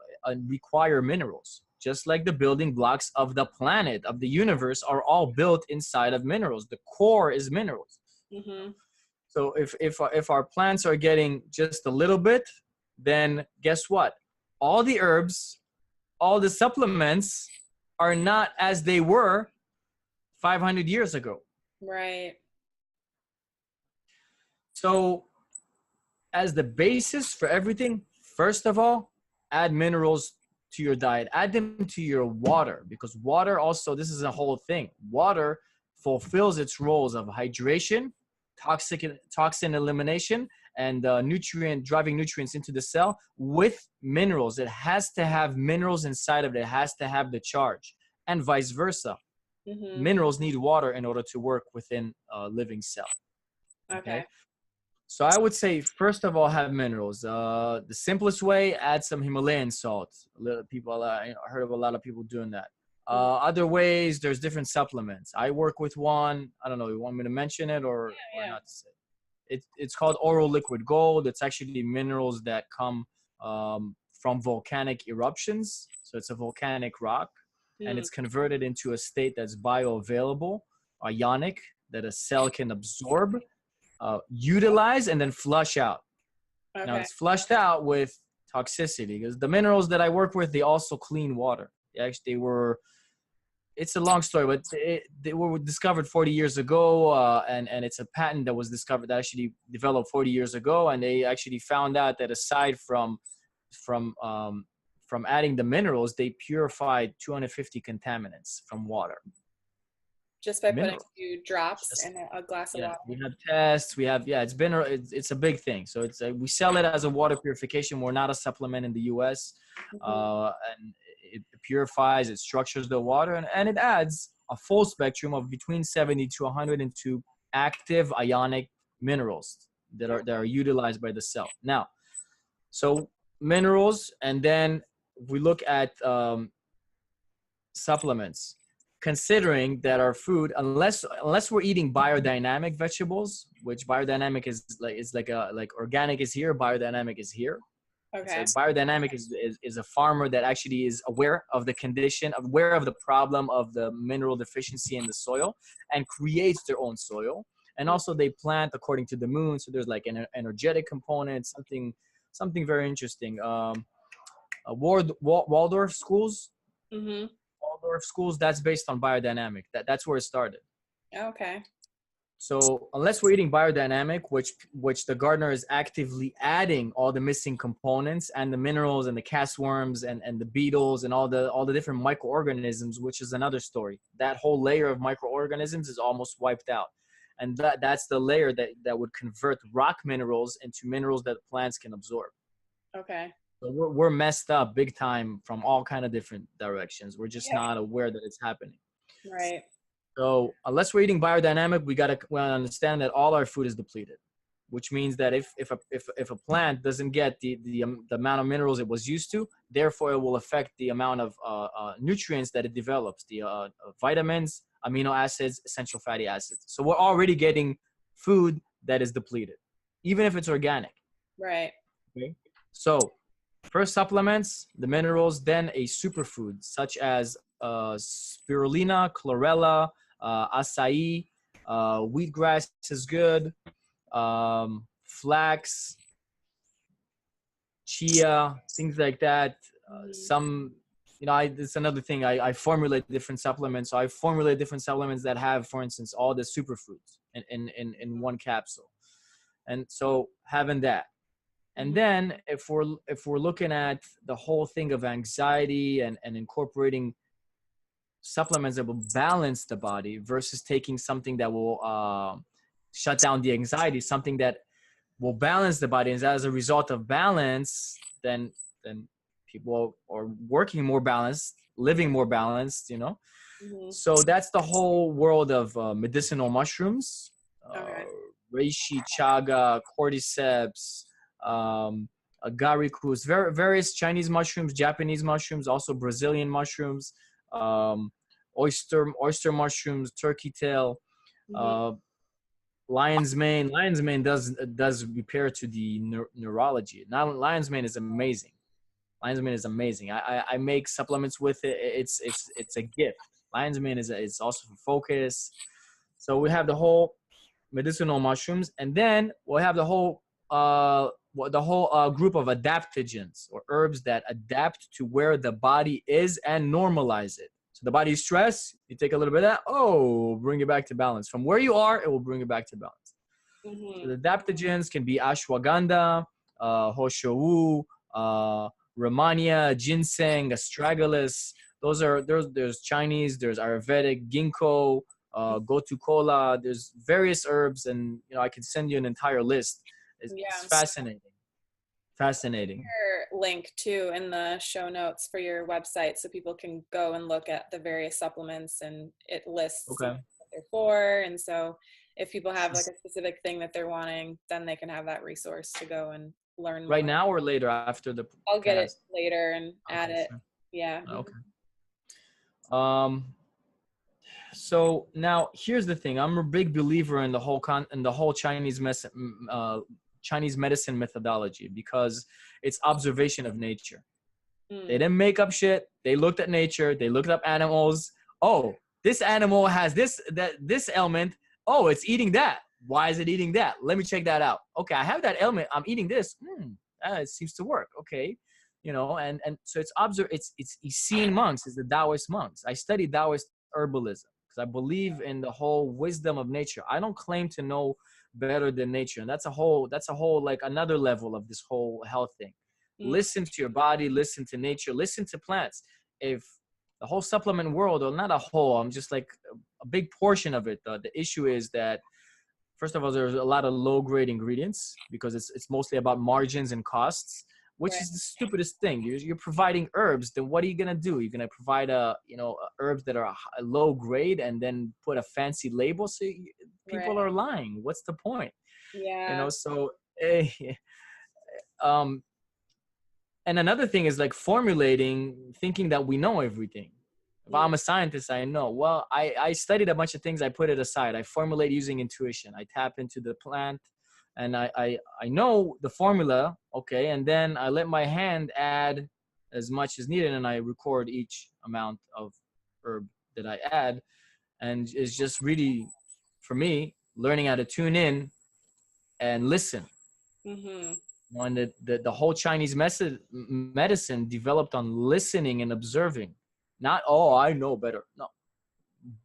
require minerals, just like the building blocks of the planet, of the universe, are all built inside of minerals. The core is minerals. Mhm. So if our plants are getting just a little bit, then guess what? All the herbs, all the supplements are not as they were 500 years ago. Right. So as the basis for everything, first of all, add minerals to your diet. Add them to your water, because water also, this is a whole thing. Water fulfills its roles of hydration, toxin elimination, and driving nutrients into the cell with minerals. It has to have minerals inside of it. It has to have the charge, and vice versa. Mhm. Minerals need water in order to work within a living cell. Okay. Okay. So I would say, first of all, have minerals. The simplest way, add some Himalayan salt. A little people, I heard of a lot of people doing that. Mhm. Other ways, there's different supplements. I work with one. I don't know. You want me to mention it or Yeah. not to say? It's called Oral Liquid Gold. It's actually minerals that come from volcanic eruptions. So it's a volcanic rock, and Mm. it's converted into a state that's bioavailable, ionic, that a cell can absorb, utilize, and then flush out. Now Okay. it's flushed out with toxicity, because the minerals that I work with, they also clean water. They were. It's a long story, but they were discovered 40 years ago, and it's a patent that was discovered, that actually developed 40 years ago, and they actually found out that aside from um, from adding the minerals, they purified 250 contaminants from water. Just by putting a Minerals. few drops Just in a glass of Yeah, water. we have tests. We have, yeah, it's a big thing. So we sell it as a water purification. We're not a supplement in the U.S. Mhm. And it purifies, it structures the water, and it adds a full spectrum of between 70 to 102 active ionic minerals that are utilized by the cell. Now, so minerals, and then we look at supplements, considering that our food, unless we're eating biodynamic vegetables, which biodynamic is like organic is here, biodynamic is here. So Okay. biodynamic is a farmer that actually is aware of the condition, aware of the problem of the mineral deficiency in the soil, and creates their own soil. And Mm. also they plant according to the moon. So there's like an energetic component, something very interesting. Waldorf schools, Mhm. that's based on biodynamic. That's where it started. Okay. So unless we're eating biodynamic, which the gardener is actively adding all the missing components and the minerals and the castworms and the beetles and all the different microorganisms, which is another story. That whole layer of microorganisms is almost wiped out. And that's the layer that would convert rock minerals into minerals that plants can absorb. Okay. So we're messed up big time from all kind of different directions. We're just Yeah. not aware that it's happening. Right. So unless we're eating biodynamic, we gotta understand that all our food is depleted, which means that if a plant doesn't get the amount of minerals it was used to, therefore it will affect the amount of nutrients that it develops, the vitamins, amino acids, essential fatty acids. So we're already getting food that is depleted, even if it's organic. Right. Okay. So first supplements, the minerals, then a superfood such as spirulina, chlorella, acai, wheatgrass is good, flax, chia, things like that. Some, it's another thing. I formulate different supplements. So I formulate different supplements that have, for instance, all the superfoods in one capsule. And so having that. And then if we're looking at the whole thing of anxiety and incorporating supplements that will balance the body versus taking something that will shut down the anxiety, something that will balance the body, and as a result of balance, then people are working more balanced, living more balanced, So that's the whole world of medicinal mushrooms, reishi, chaga, cordyceps, agaricus, various Chinese mushrooms, Japanese mushrooms, also Brazilian mushrooms, oyster mushrooms, turkey tail, lion's mane. Lion's mane does repair to the neurology. Now, lion's mane is amazing. Lion's mane is amazing. I make supplements with it. It's a gift. Lion's mane is also for focus. So we have the whole medicinal mushrooms, and then we'll have the whole group of adaptogens, or herbs that adapt to where the body is and normalize it. So the body is stressed, you take a little bit of that, bring it back to balance. From where you are, it will bring it back to balance. So the adaptogens can be ashwagandha, hoshou, Rehmannia, ginseng, astragalus. There's Chinese, there's Ayurvedic, ginkgo, gotu kola. There's various herbs, and I can send you an entire list. It's fascinating. Your link too in the show notes for your website, so people can go and look at the various supplements, and it lists what they're for. And so if people have like a specific thing that they're wanting, then they can have that resource to go and learn more. Right now or later after the I'll get it later and add it. Sure. Yeah. Okay. So now here's the thing. I'm a big believer in the whole Chinese medicine methodology, because it's observation of nature. They didn't make up shit. They looked at nature. They looked up animals. Oh, this animal has this ailment. Oh, it's eating that. Why is it eating that? Let me check that out. Okay, I have that ailment. I'm eating this. It seems to work. Okay, and so it's Essene monks. It's the Taoist monks. I study Taoist herbalism because I believe in the whole wisdom of nature. I don't claim to know better than nature, and that's a whole like another level of this whole health thing. Listen to your body, listen to nature, listen to plants. If the whole supplement world, or not a whole, I'm just like a big portion of it, the issue is that first of all, there's a lot of low grade ingredients, because it's mostly about margins and costs, which is the stupidest thing. You're providing herbs, then what are you gonna do? You're gonna provide herbs that are low grade and then put a fancy label, so people are lying. What's the point? And another thing is like formulating, thinking that we know everything. If I'm a scientist, I know. Well, I studied a bunch of things. I put it aside. I formulate using intuition. I tap into the plant, and I know the formula, okay, and then I let my hand add as much as needed, and I record each amount of herb that I add. And it's just really, for me, learning how to tune in and listen. And the whole Chinese medicine developed on listening and observing. Not, I know better. No.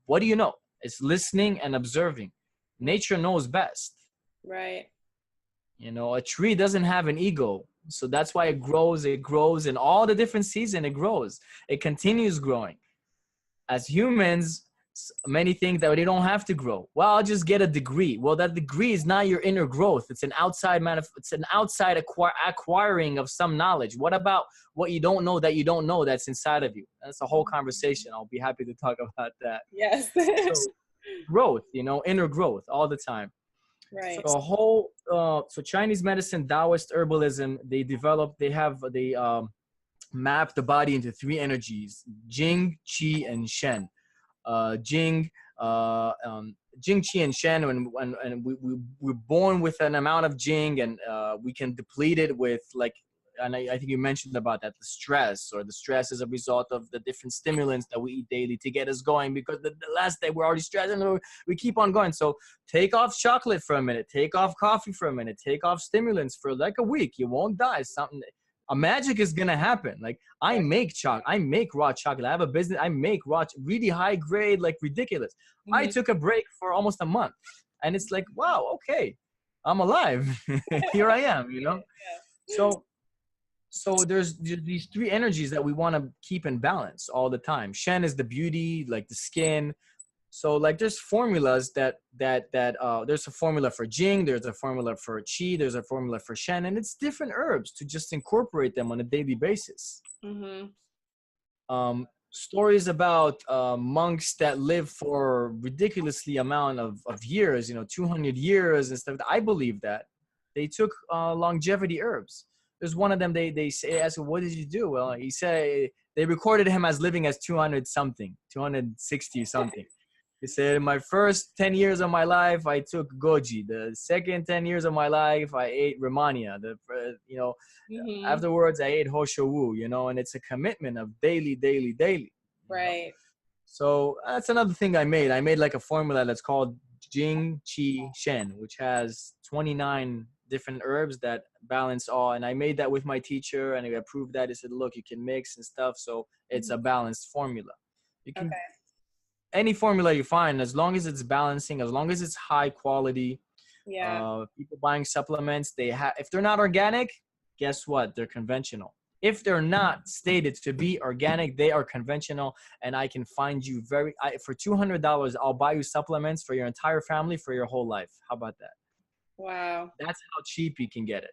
What do you know? It's listening and observing. Nature knows best. Right. A tree doesn't have an ego. So that's why it grows in all the different seasons. It grows. It continues growing. As humans, many think that they don't have to grow. Well, I'll just get a degree. Well, that degree is not your inner growth. It's an outside acquiring of some knowledge. What about what you don't know that you don't know that's inside of you? That's a whole conversation. I'll be happy to talk about that. Yes. So growth, inner growth all the time. Right. So so Chinese medicine, Taoist herbalism, they map the body into three energies: Jing, Qi, and Shen. Jing, Qi, and Shen, and we're born with an amount of Jing, and we can deplete it with, like, and I think you mentioned about that, the stress, or the stress is a result of the different stimulants that we eat daily to get us going, because the last day we're already stressed and we keep on going. So take off chocolate for a minute, take off coffee for a minute, take off stimulants for like a week. You won't die. A magic is going to happen. Like I make raw chocolate. I have a business. I make really high grade, like ridiculous. I took a break for almost a month, and it's like, wow, okay, I'm alive. Here I am, So there's these three energies that we want to keep in balance all the time. Shen is the beauty, like the skin. So like there's formulas that there's a formula for Jing, there's a formula for Qi, there's a formula for Shen, and it's different herbs to just incorporate them on a daily basis. Stories about monks that live for ridiculously amount of years, 200 years and stuff. I believe that they took longevity herbs. There's one of them, they say, ask him, what did you do? Well, he said they recorded him as living as 260 something. He said, my first 10 years of my life, I took goji. The second 10 years of my life, I ate Romania. Afterwards, I ate Hoshowu, and it's a commitment of daily. Right. So that's another thing I made. I made like a formula that's called Jing, Qi, Shen, which has 29 different herbs that balance all. And I made that with my teacher, and I approved that. He said, look, you can mix and stuff. So it's a balanced formula. You can, any formula you find, as long as it's balancing, as long as it's high quality. People buying supplements, if they're not organic, guess what? They're conventional. If they're not stated to be organic, they are conventional. And I can find you for $200, I'll buy you supplements for your entire family for your whole life. How about that? Wow. That's how cheap you can get it.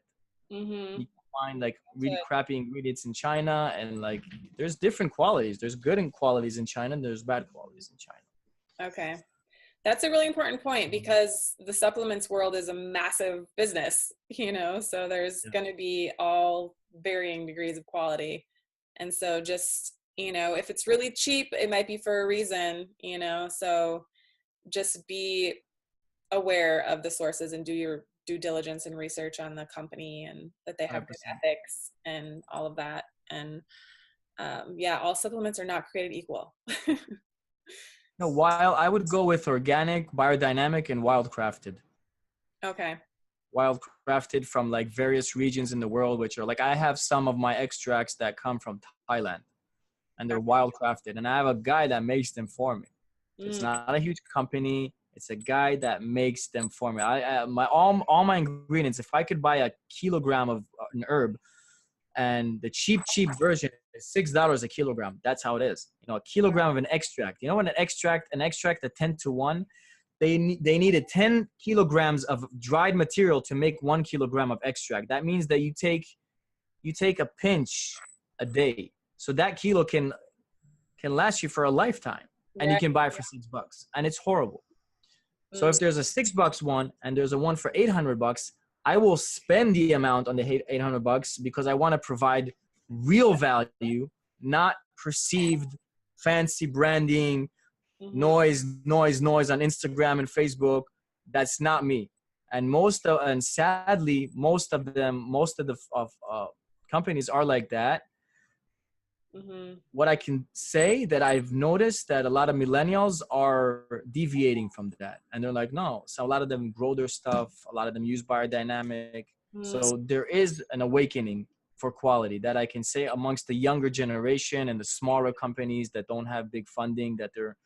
You can find like really crappy ingredients in China, and like there's different qualities. There's good qualities in China, and there's bad qualities in China. Okay. That's a really important point, because the supplements world is a massive business, so there's going to be all varying degrees of quality. And so just, if it's really cheap, it might be for a reason, so just be aware of the sources and do your due diligence and research on the company, and that they have good ethics and all of that. And all supplements are not created equal. No, I would go with organic, biodynamic, and wildcrafted. Okay. Wildcrafted from like various regions in the world, which are like, I have some of my extracts that come from Thailand, and they're wildcrafted, and I have a guy that makes them for me. It's not a huge company. It's a guy that makes them for me. All my ingredients, if I could buy a kilogram of an herb, and the cheap version is $6 a kilogram. That's how it is. A kilogram of an extract. What an extract a 10-to-1. They needed 10 kilograms of dried material to make 1 kilogram of extract. That means that you take a pinch a day. So that kilo can last you for a lifetime, and you can buy it for $6, and it's horrible. So if there's a $6 one and there's a one for $800, I will spend the amount on the $800 because I want to provide real value, not perceived fancy branding, noise on Instagram and Facebook. That's not me. And sadly, most of the companies are like that. What I can say that I've noticed that a lot of millennials are deviating from that, and they're like, no. So a lot of them grow their stuff. A lot of them use biodynamic. So there is an awakening for quality that I can say amongst the younger generation and the smaller companies that don't have big funding, that they're,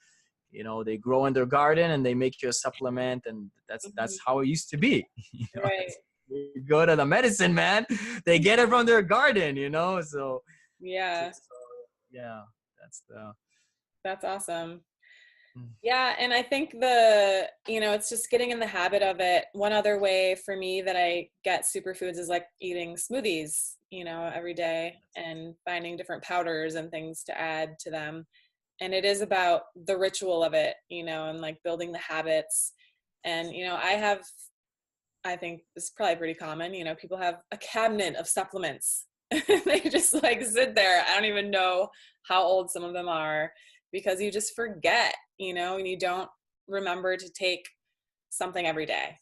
they grow in their garden and they make you a supplement, and that's how it used to be. Right. You go to the medicine man, they get it from their garden, so. That's awesome. Yeah. And I think it's just getting in the habit of it. One other way for me that I get superfoods is like eating smoothies, every day, and finding different powders and things to add to them. And it is about the ritual of it, and like building the habits. And, I think this is probably pretty common, people have a cabinet of supplements. They just like sit there. I don't even know how old some of them are, because you just forget, and you don't remember to take something every day.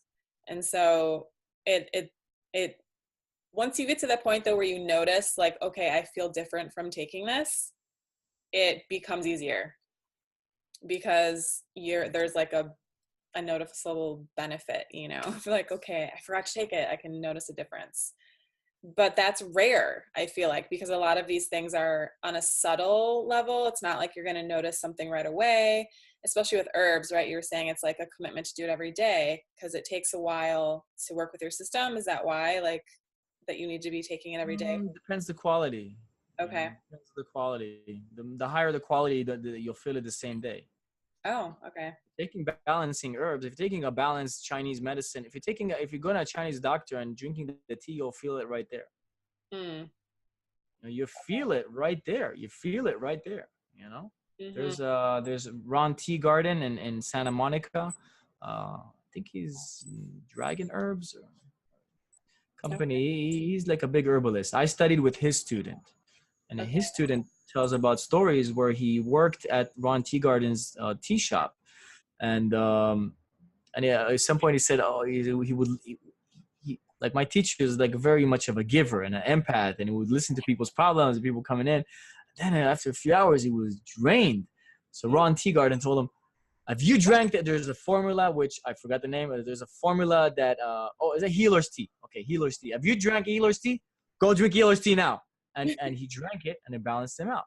And so it once you get to the point though where you notice like, okay, I feel different from taking this, it becomes easier because there's like a noticeable benefit, you know, if you're like, okay, I forgot to take it, I can notice a difference. But that's rare, I feel like, because a lot of these things are on a subtle level. It's not like you're going to notice something right away, especially with herbs, right? You were saying it's like a commitment to do it every day because it takes a while to work with your system. Is that why, like, that you need to be taking it every day? Depends the quality. You Okay. know, depends the quality. The higher the quality, you'll feel it the same day. Oh, okay. Taking balancing herbs, if you're taking a balanced Chinese medicine, if you go to a Chinese doctor and drinking the tea, you'll feel it right there. Mm. You feel it right there. You feel it right there. You know, there's Ron Tea Garden in Santa Monica. I think he's Dragon Herbs or company. Okay. He's like a big herbalist. I studied with his student, and his student tells about stories where he worked at Ron Tea Garden's tea shop, and yeah, at some point he said, oh, he would. He, like my teacher is like very much of a giver and an empath, and he would listen to people's problems and people coming in. Then after a few hours, he was drained. So Ron Teagarden told him, "Have you drank that? There's a formula which I forgot the name. There's a formula that it's a healer's tea. Okay, healer's tea. Have you drank healer's tea? Go drink healer's tea now." And he drank it, and it balanced him out.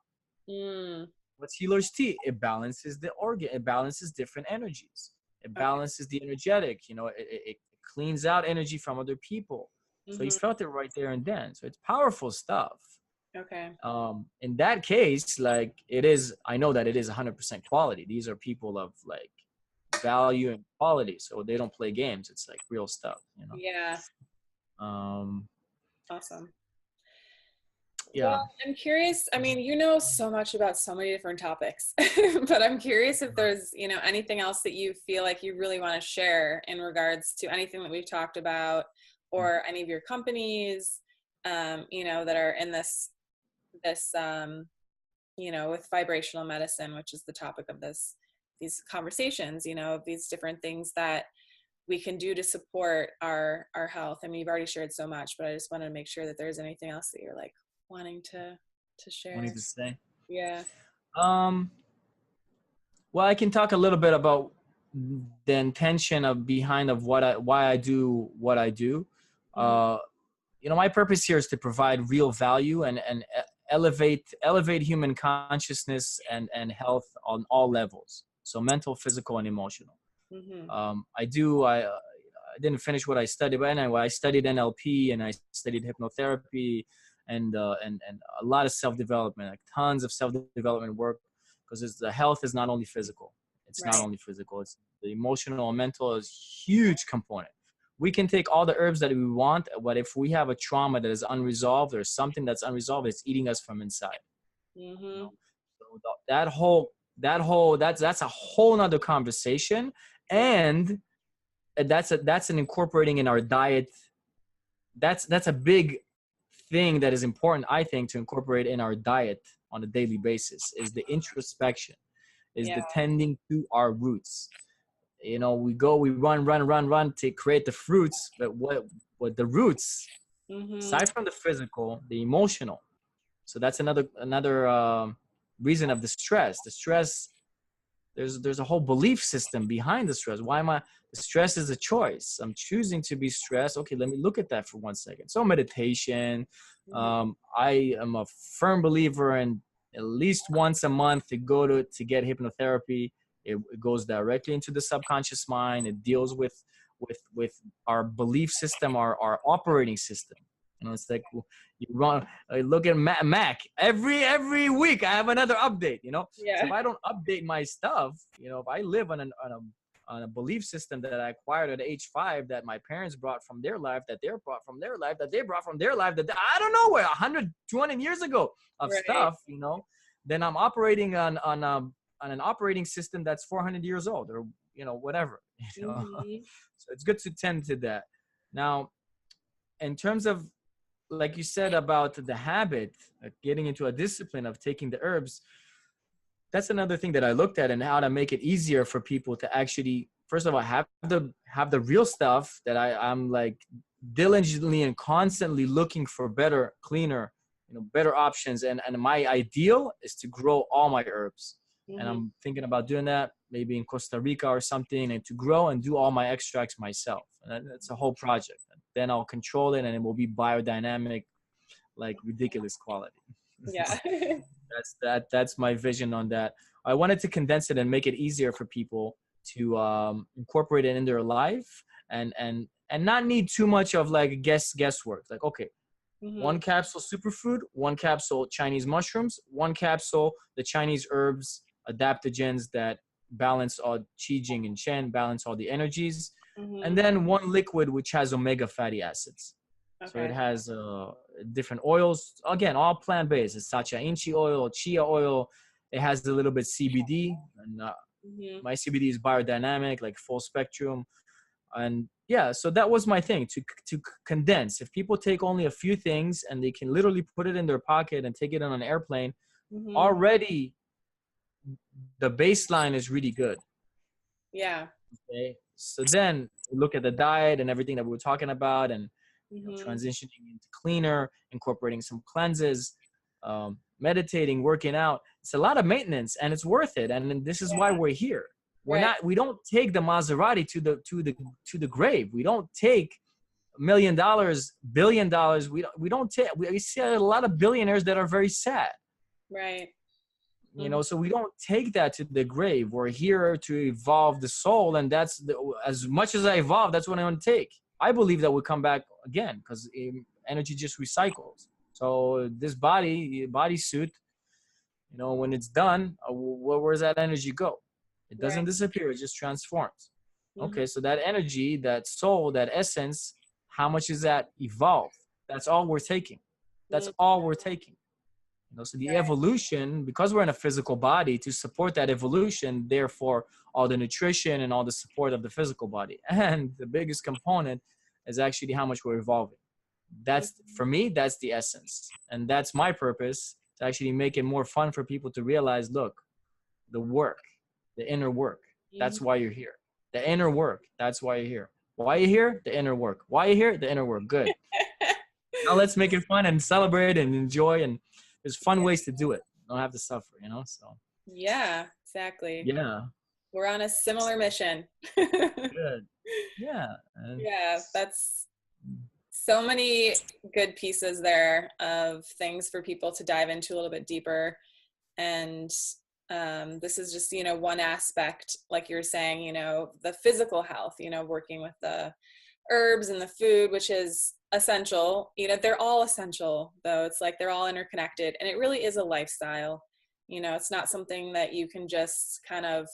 Mm. What's healer's tea? It balances the organ. It balances different energies. It balances the energetic. You know, it cleans out energy from other people. So he felt it right there and then. So it's powerful stuff. Okay. In that case, like it is, I know that it is 100% quality. These are people of like value and quality. So they don't play games. It's like real stuff, you know? Yeah. Awesome. Yeah. Well, I'm curious. I mean, you know so much about so many different topics, but I'm curious if there's, you know, anything else that you feel like you really want to share in regards to anything that we've talked about or any of your companies, you know, that are in this, you know, with vibrational medicine, which is the topic of these conversations, you know, these different things that we can do to support our health. I mean, you've already shared so much, but I just want to make sure that there's anything else that you're like wanting to share. Wanting to say. Yeah. Well, I can talk a little bit about the intention of behind of why I do what I do. You know, my purpose here is to provide real value and elevate human consciousness and health on all levels. So mental, physical, and emotional. I didn't finish what I studied, but anyway, I studied NLP and I studied hypnotherapy and a lot of self-development, like tons of self-development work, because the health is not only physical. It's not only physical. It's the emotional and mental is huge component. We can take all the herbs that we want, but if we have a trauma that is unresolved or something that's unresolved, it's eating us from inside. You know? So that's a whole nother conversation, and that's an incorporating in our diet. That's a big thing that is important, I think, to incorporate in our diet on a daily basis is the introspection, is the tending to our roots. You know, we run to create the fruits, but what the roots, aside from the physical, the emotional. So that's another reason of the stress. The stress, there's a whole belief system behind the stress. The stress is a choice. I'm choosing to be stressed. Okay, let me look at that for 1 second. So meditation, I am a firm believer in at least once a month to go to get hypnotherapy. It goes directly into the subconscious mind. It deals with our belief system, our operating system. You know, it's like I look at Mac every week. I have another update. You know, so if I don't update my stuff, you know, if I live on a belief system that I acquired at age 5, that my parents brought from their life, that they brought from their life, that they brought from their life, that I don't know where 100, 200 years ago of stuff, you know, then I'm operating on an operating system that's 400 years old, or you know, whatever. You know? So it's good to tend to that. Now, in terms of, like you said about the habit, getting into a discipline of taking the herbs, that's another thing that I looked at, and how to make it easier for people to actually, first of all, have the real stuff that I'm like diligently and constantly looking for better, cleaner, better options. And my ideal is to grow all my herbs. And Mm-hmm. I'm thinking about doing that maybe in Costa Rica or something, and to grow and do all my extracts myself. And that's a whole project. Then I'll control it, and it will be biodynamic, like ridiculous quality. Yeah. That's my vision on that. I wanted to condense it and make it easier for people to incorporate it in their life, and not need too much of like guesswork. Like, okay, Mm-hmm. one capsule superfood, one capsule Chinese mushrooms, one capsule the Chinese herbs, adaptogens that balance all Qi, Jing, and Shen, balance all the energies, and Mm-hmm. then one liquid which has omega fatty acids. So it Okay. has different oils, again, all plant-based. It's sacha inchi oil, chia oil. It has a little bit CBD, and Mm-hmm. my CBD is biodynamic, like full spectrum. And yeah, so that was my thing, to condense. If people take only a few things and they can literally put it in their pocket and take it on an airplane, Mm-hmm. already the baseline is really good. Yeah. Okay, so then look at the diet and everything that we were talking about, and Mm-hmm. transitioning into cleaner, incorporating some cleanses, meditating, working out. It's a lot of maintenance, and it's worth it. And this is why Yeah. we're here. Right. We don't take the Maserati to the grave. We don't take $1 million, $1 billion. We see a lot of billionaires that are very sad. Right. Mm-hmm. So we don't take that to the grave. We're here to evolve the soul, and as much as I evolve, that's what I want to take. I believe that we come back again, because energy just recycles. So this bodysuit, when it's done, where's that energy go? It Right. doesn't disappear. It just transforms. Mm-hmm. Okay, so that energy, that soul, that essence, how much is that evolved? That's all we're taking. That's Mm-hmm. all we're taking. So the Right. evolution, because we're in a physical body, to support that evolution, therefore all the nutrition and all the support of the physical body. And the biggest component is actually how much we're evolving. That's, Mm-hmm. for me, that's the essence. And that's my purpose, to actually make it more fun for people to realize, look, the work, the inner work, that's why you're here. The inner work, that's why you're here. Why are you here? The inner work. Why are you here? The inner work. Good. Now let's make it fun and celebrate and enjoy, and there's fun ways to do it. You don't have to suffer, so Yeah, exactly. yeah. We're on a similar mission. Good. Yeah. Yeah, that's so many good pieces there of things for people to dive into a little bit deeper. And this is just, one aspect, like you were saying, the physical health, working with the herbs and the food, which is essential. They're all essential, though. It's like they're all interconnected, and it really is a lifestyle. It's not something that you can just kind of,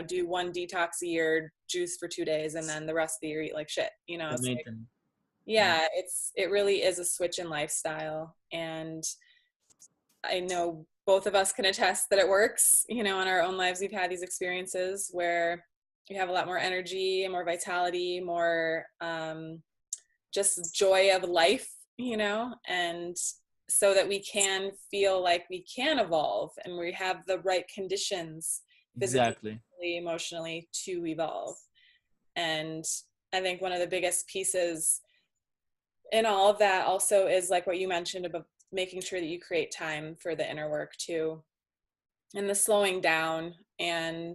do one detox a year, juice for 2 days, and then the rest of the year eat like shit. It's like, yeah, it really is a switch in lifestyle. And I know both of us can attest that it works. In our own lives, we've had these experiences where we have a lot more energy and more vitality, more just joy of life, and so that we can feel like we can evolve and we have the right conditions physically, Exactly. emotionally to evolve. And I think one of the biggest pieces in all of that also is like what you mentioned about making sure that you create time for the inner work too, and the slowing down. And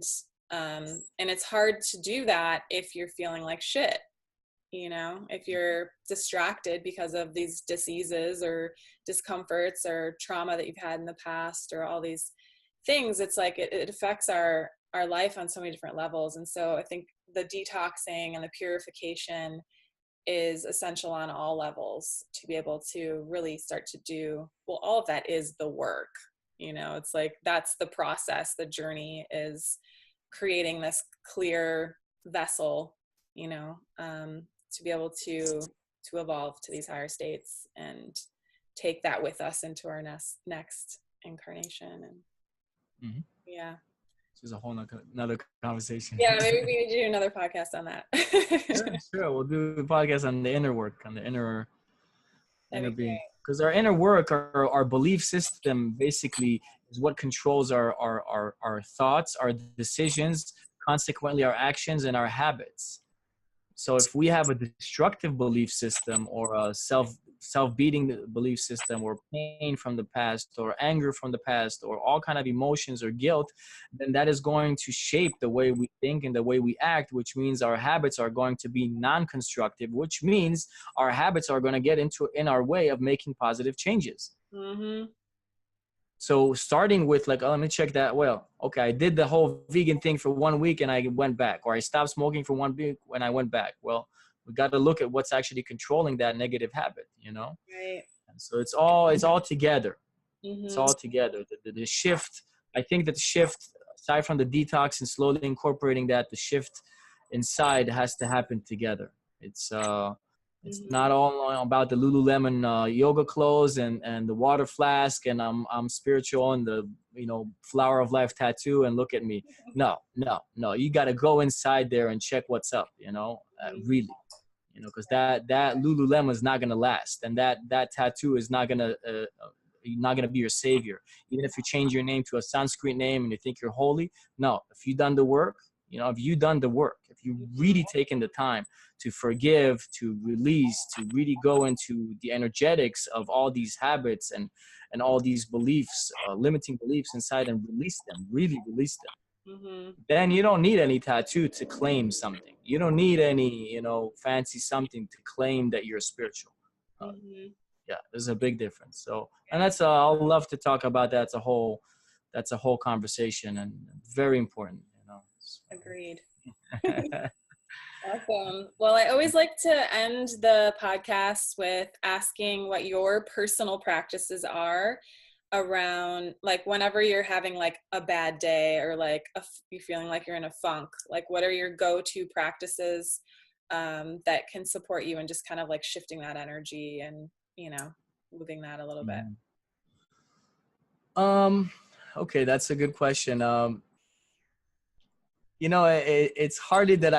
it's hard to do that if you're feeling like shit, if you're distracted because of these diseases or discomforts or trauma that you've had in the past, or all these things. It's like it affects our life on so many different levels. And so I think the detoxing and the purification is essential on all levels to be able to really start to do, well, all of that is the work. It's like that's the process. The journey is creating this clear vessel, to be able to evolve to these higher states and take that with us into our next incarnation. And yeah, This is a whole another conversation. yeah, maybe we need to do another podcast on that. Sure. We'll do the podcast on the inner work, on the inner That'd be being, great. because our inner work, our belief system, basically is what controls our thoughts, our decisions, consequently our actions and our habits. So if we have a destructive belief system or a self-beating belief system or pain from the past or anger from the past or all kind of emotions or guilt, then that is going to shape the way we think and the way we act, which means our habits are going to be non-constructive, which means our habits are going to get in our way of making positive changes. Mm-hmm. So starting with like, oh, let me check that. Well, okay, I did the whole vegan thing for 1 week and I went back, or I stopped smoking for 1 week when I went back. Well, we got to look at what's actually controlling that negative habit, you know? Right. And so it's all together. It's Mm-hmm. all together. The shift, I think that the shift, aside from the detox and slowly incorporating that, the shift inside has to happen together. It's Mm-hmm. not all about the Lululemon yoga clothes and the water flask and I'm spiritual and the flower of life tattoo and look at me. No. You got to go inside there and check what's up. Really, because that Lululemon is not gonna last, and that tattoo is not gonna be your savior. Even if you change your name to a Sanskrit name and you think you're holy, no. If you done the work, if you really taken the time to forgive, to release, to really go into the energetics of all these habits and all these beliefs, limiting beliefs inside, and release them, really release them, Mm-hmm. then you don't need any tattoo to claim something. You don't need any, fancy something to claim that you're spiritual. Uh, Mm-hmm. yeah, there's a big difference. So, and that's I'll love to talk about that. That's a whole conversation and very important. Agreed. Awesome. Well, I always like to end the podcast with asking what your personal practices are around, like, whenever you're having like a bad day or like you're feeling like you're in a funk, like what are your go-to practices that can support you and just kind of like shifting that energy and, moving that a little bit. Okay, that's a good question. It's hardly that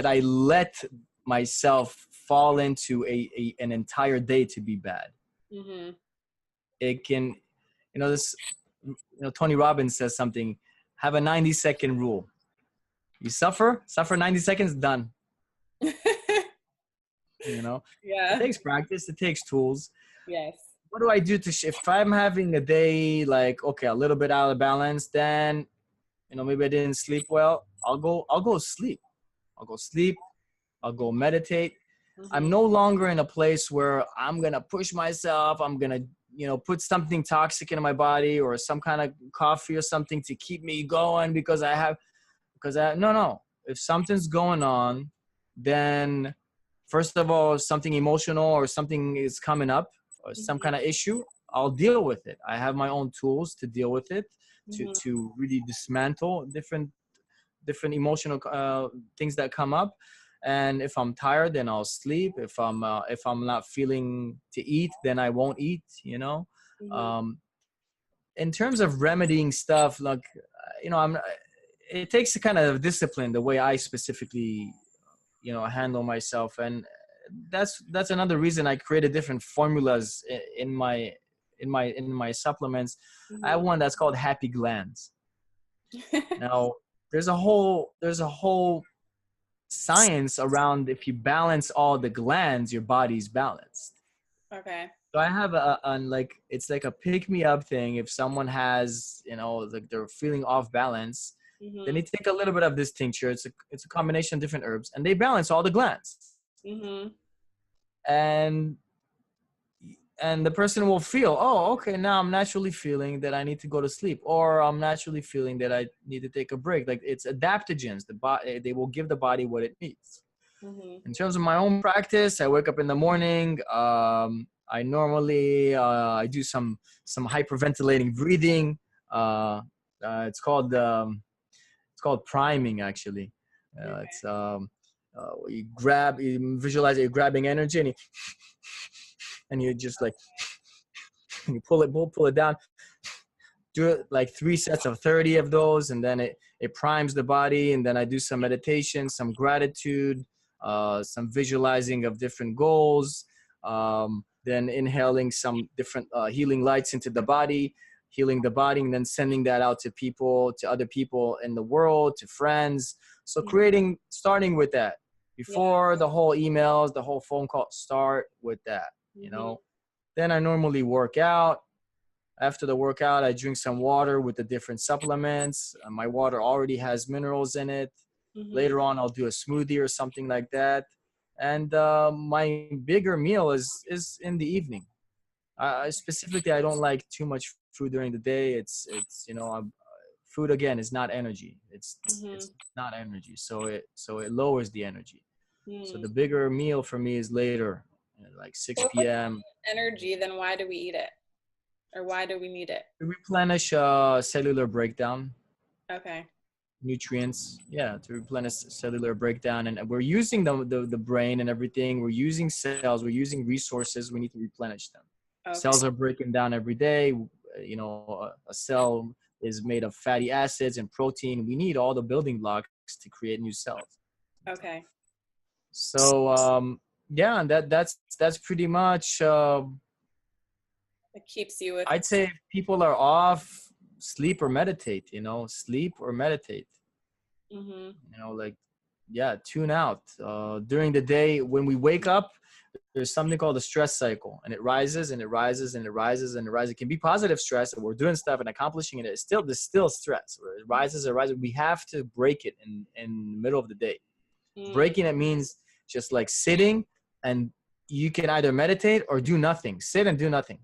I let myself fall into an entire day to be bad. Mm-hmm. It can, Tony Robbins says something, have a 90-second rule. You suffer 90 seconds, done. It Yeah. takes practice, it takes tools. Yes. What do I do if I'm having a day like, okay, a little bit out of balance, then, maybe I didn't sleep well, I'll go sleep. I'll go meditate. Mm-hmm. I'm no longer in a place where I'm going to push myself. I'm going to, put something toxic into my body or some kind of coffee or something to keep me going no. If something's going on, then first of all, something emotional or something is coming up or some kind of issue, I'll deal with it. I have my own tools to deal with it, to really dismantle different emotional things that come up. And if I'm tired, then I'll sleep. If I'm not feeling to eat, then I won't eat. In terms of remedying stuff, like it takes a kind of discipline the way I specifically handle myself, and that's another reason I created different formulas in my supplements. I have one that's called Happy Glands. Now there's a whole science around, if you balance all the glands, your body's balanced. Okay. So I have it's like a pick me up thing. If someone has, like they're feeling off balance, then you take a little bit of this tincture. It's a combination of different herbs, and they balance all the glands. And the person will feel, oh, okay, now I'm naturally feeling that I need to go to sleep, or I'm naturally feeling that I need to take a break. Like, it's adaptogens. They will give the body what it needs. In terms of my own practice, I wake up in the morning. I normally I do some hyperventilating breathing. It's called priming, actually. It's you visualize you're grabbing energy, and you just like you pull it down. Do it like 3 sets of 30 of those, and then it primes the body. And then I do some meditation, some gratitude, some visualizing of different goals, then inhaling some different healing lights into the body, healing the body, and then sending that out to other people in the world, to friends. So starting with that. before the whole emails, the whole phone call, start with that, you know. Then I normally work out. After the workout, I drink some water with the different supplements. My water already has minerals in it. Later on, I'll do a smoothie or something like that. And my bigger meal is in the evening. Specifically, I don't like too much food during the day. It's food again is not energy. It's not energy. So it lowers the energy. So the bigger meal for me is later, like 6 So if it's p.m. energy, then why do we eat it? Or why do we need it? To replenish cellular breakdown. Okay. Nutrients, yeah, to replenish cellular breakdown. And we're using the brain and everything. We're using cells. We're using resources. We need to replenish them. Okay. Cells are breaking down every day. You know, a cell is made of fatty acids and protein. We need all the building blocks to create new cells. Okay. So yeah, and that's pretty much. It keeps you with. I'd say if people are off, sleep or meditate. You know, sleep or meditate. You know, like, yeah, tune out. During the day, when we wake up, there's something called the stress cycle, and it rises and it rises and it rises and it rises. It can be positive stress, and we're doing stuff and accomplishing it. There's still stress. It rises and rises. We have to break it in the middle of the day. Breaking it means just like sitting, and you can either meditate or do nothing. Sit and do nothing.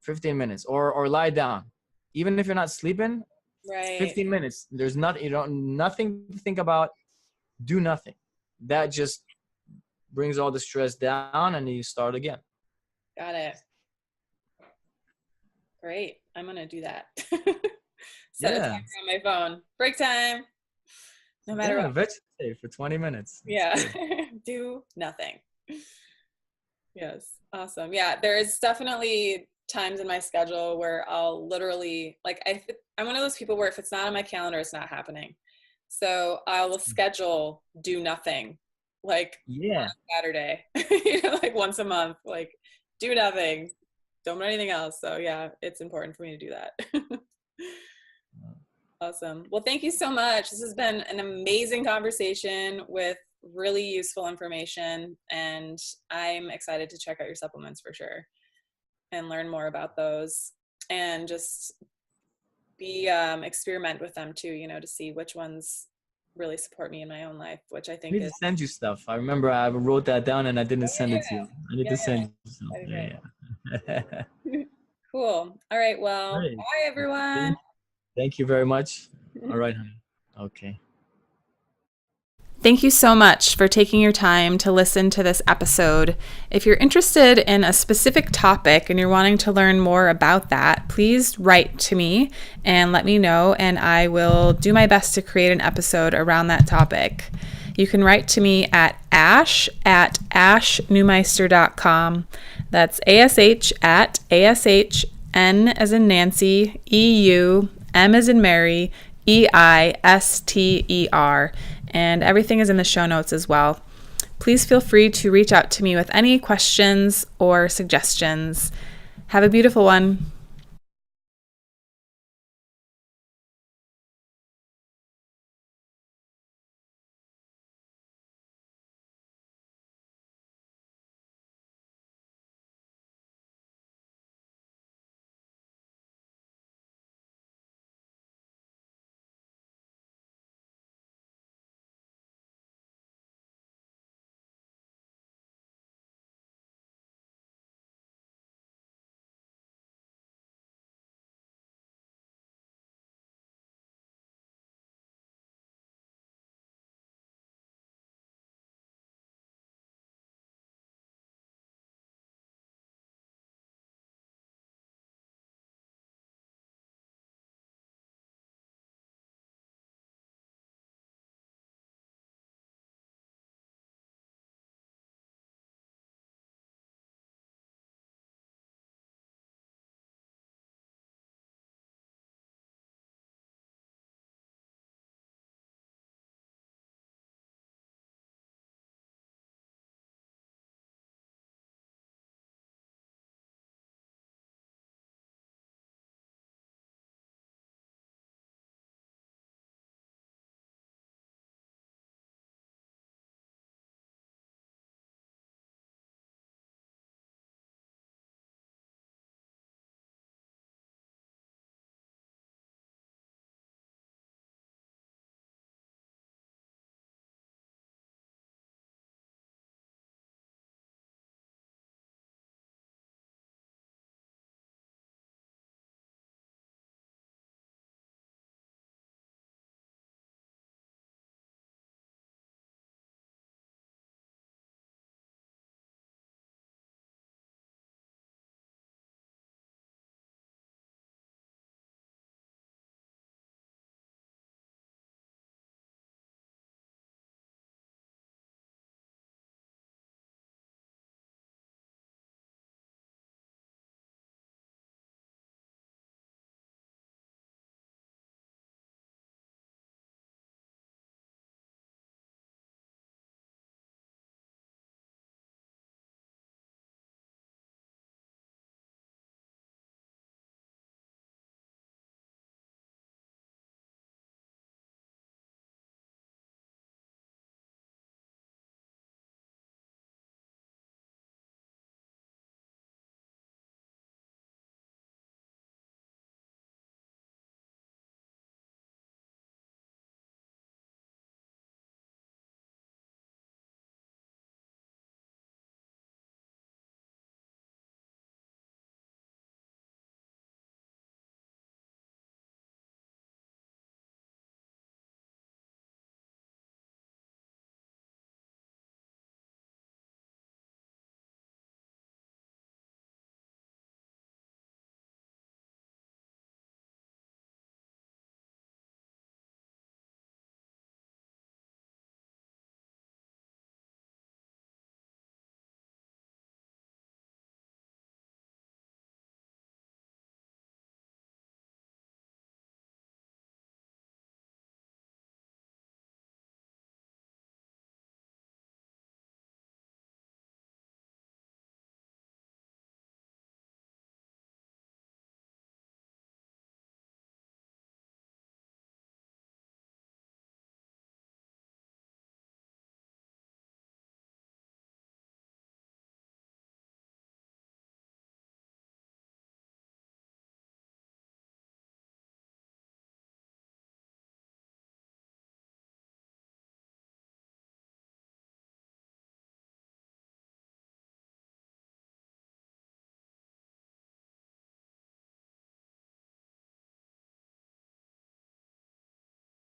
15 minutes, or lie down. Even if you're not sleeping, right. 15 minutes. There's nothing to think about. Do nothing. That just brings all the stress down, and you start again. Got it. Great. I'm going to do that. Set a timer on my phone. Break time. No matter what. Vegetate for 20 minutes. Yeah. Do nothing. Yes. Awesome. Yeah. There's definitely times in my schedule where I'll literally, like, I'm one of those people where if it's not on my calendar, it's not happening. So I will schedule do nothing, like on Saturday, like once a month, like do nothing, don't do anything else. So yeah, it's important for me to do that. Awesome. Well, thank you so much. This has been an amazing conversation with really useful information, and I'm excited to check out your supplements for sure and learn more about those, and just experiment with them too, you know, to see which ones really support me in my own life, which I think I need to send you stuff. I remember I wrote that down and I didn't send it to you. I need to send you stuff. Yeah. Cool. All right. Well, bye everyone. Thank you very much. All right, honey. Okay. Thank you so much for taking your time to listen to this episode. If you're interested in a specific topic and you're wanting to learn more about that, please write to me and let me know, and I will do my best to create an episode around that topic. You can write to me at ash@neumeister.com. That's ASH N as in Nancy, EU, M as in Mary, EISTER. And everything is in the show notes as well. Please feel free to reach out to me with any questions or suggestions. Have a beautiful one.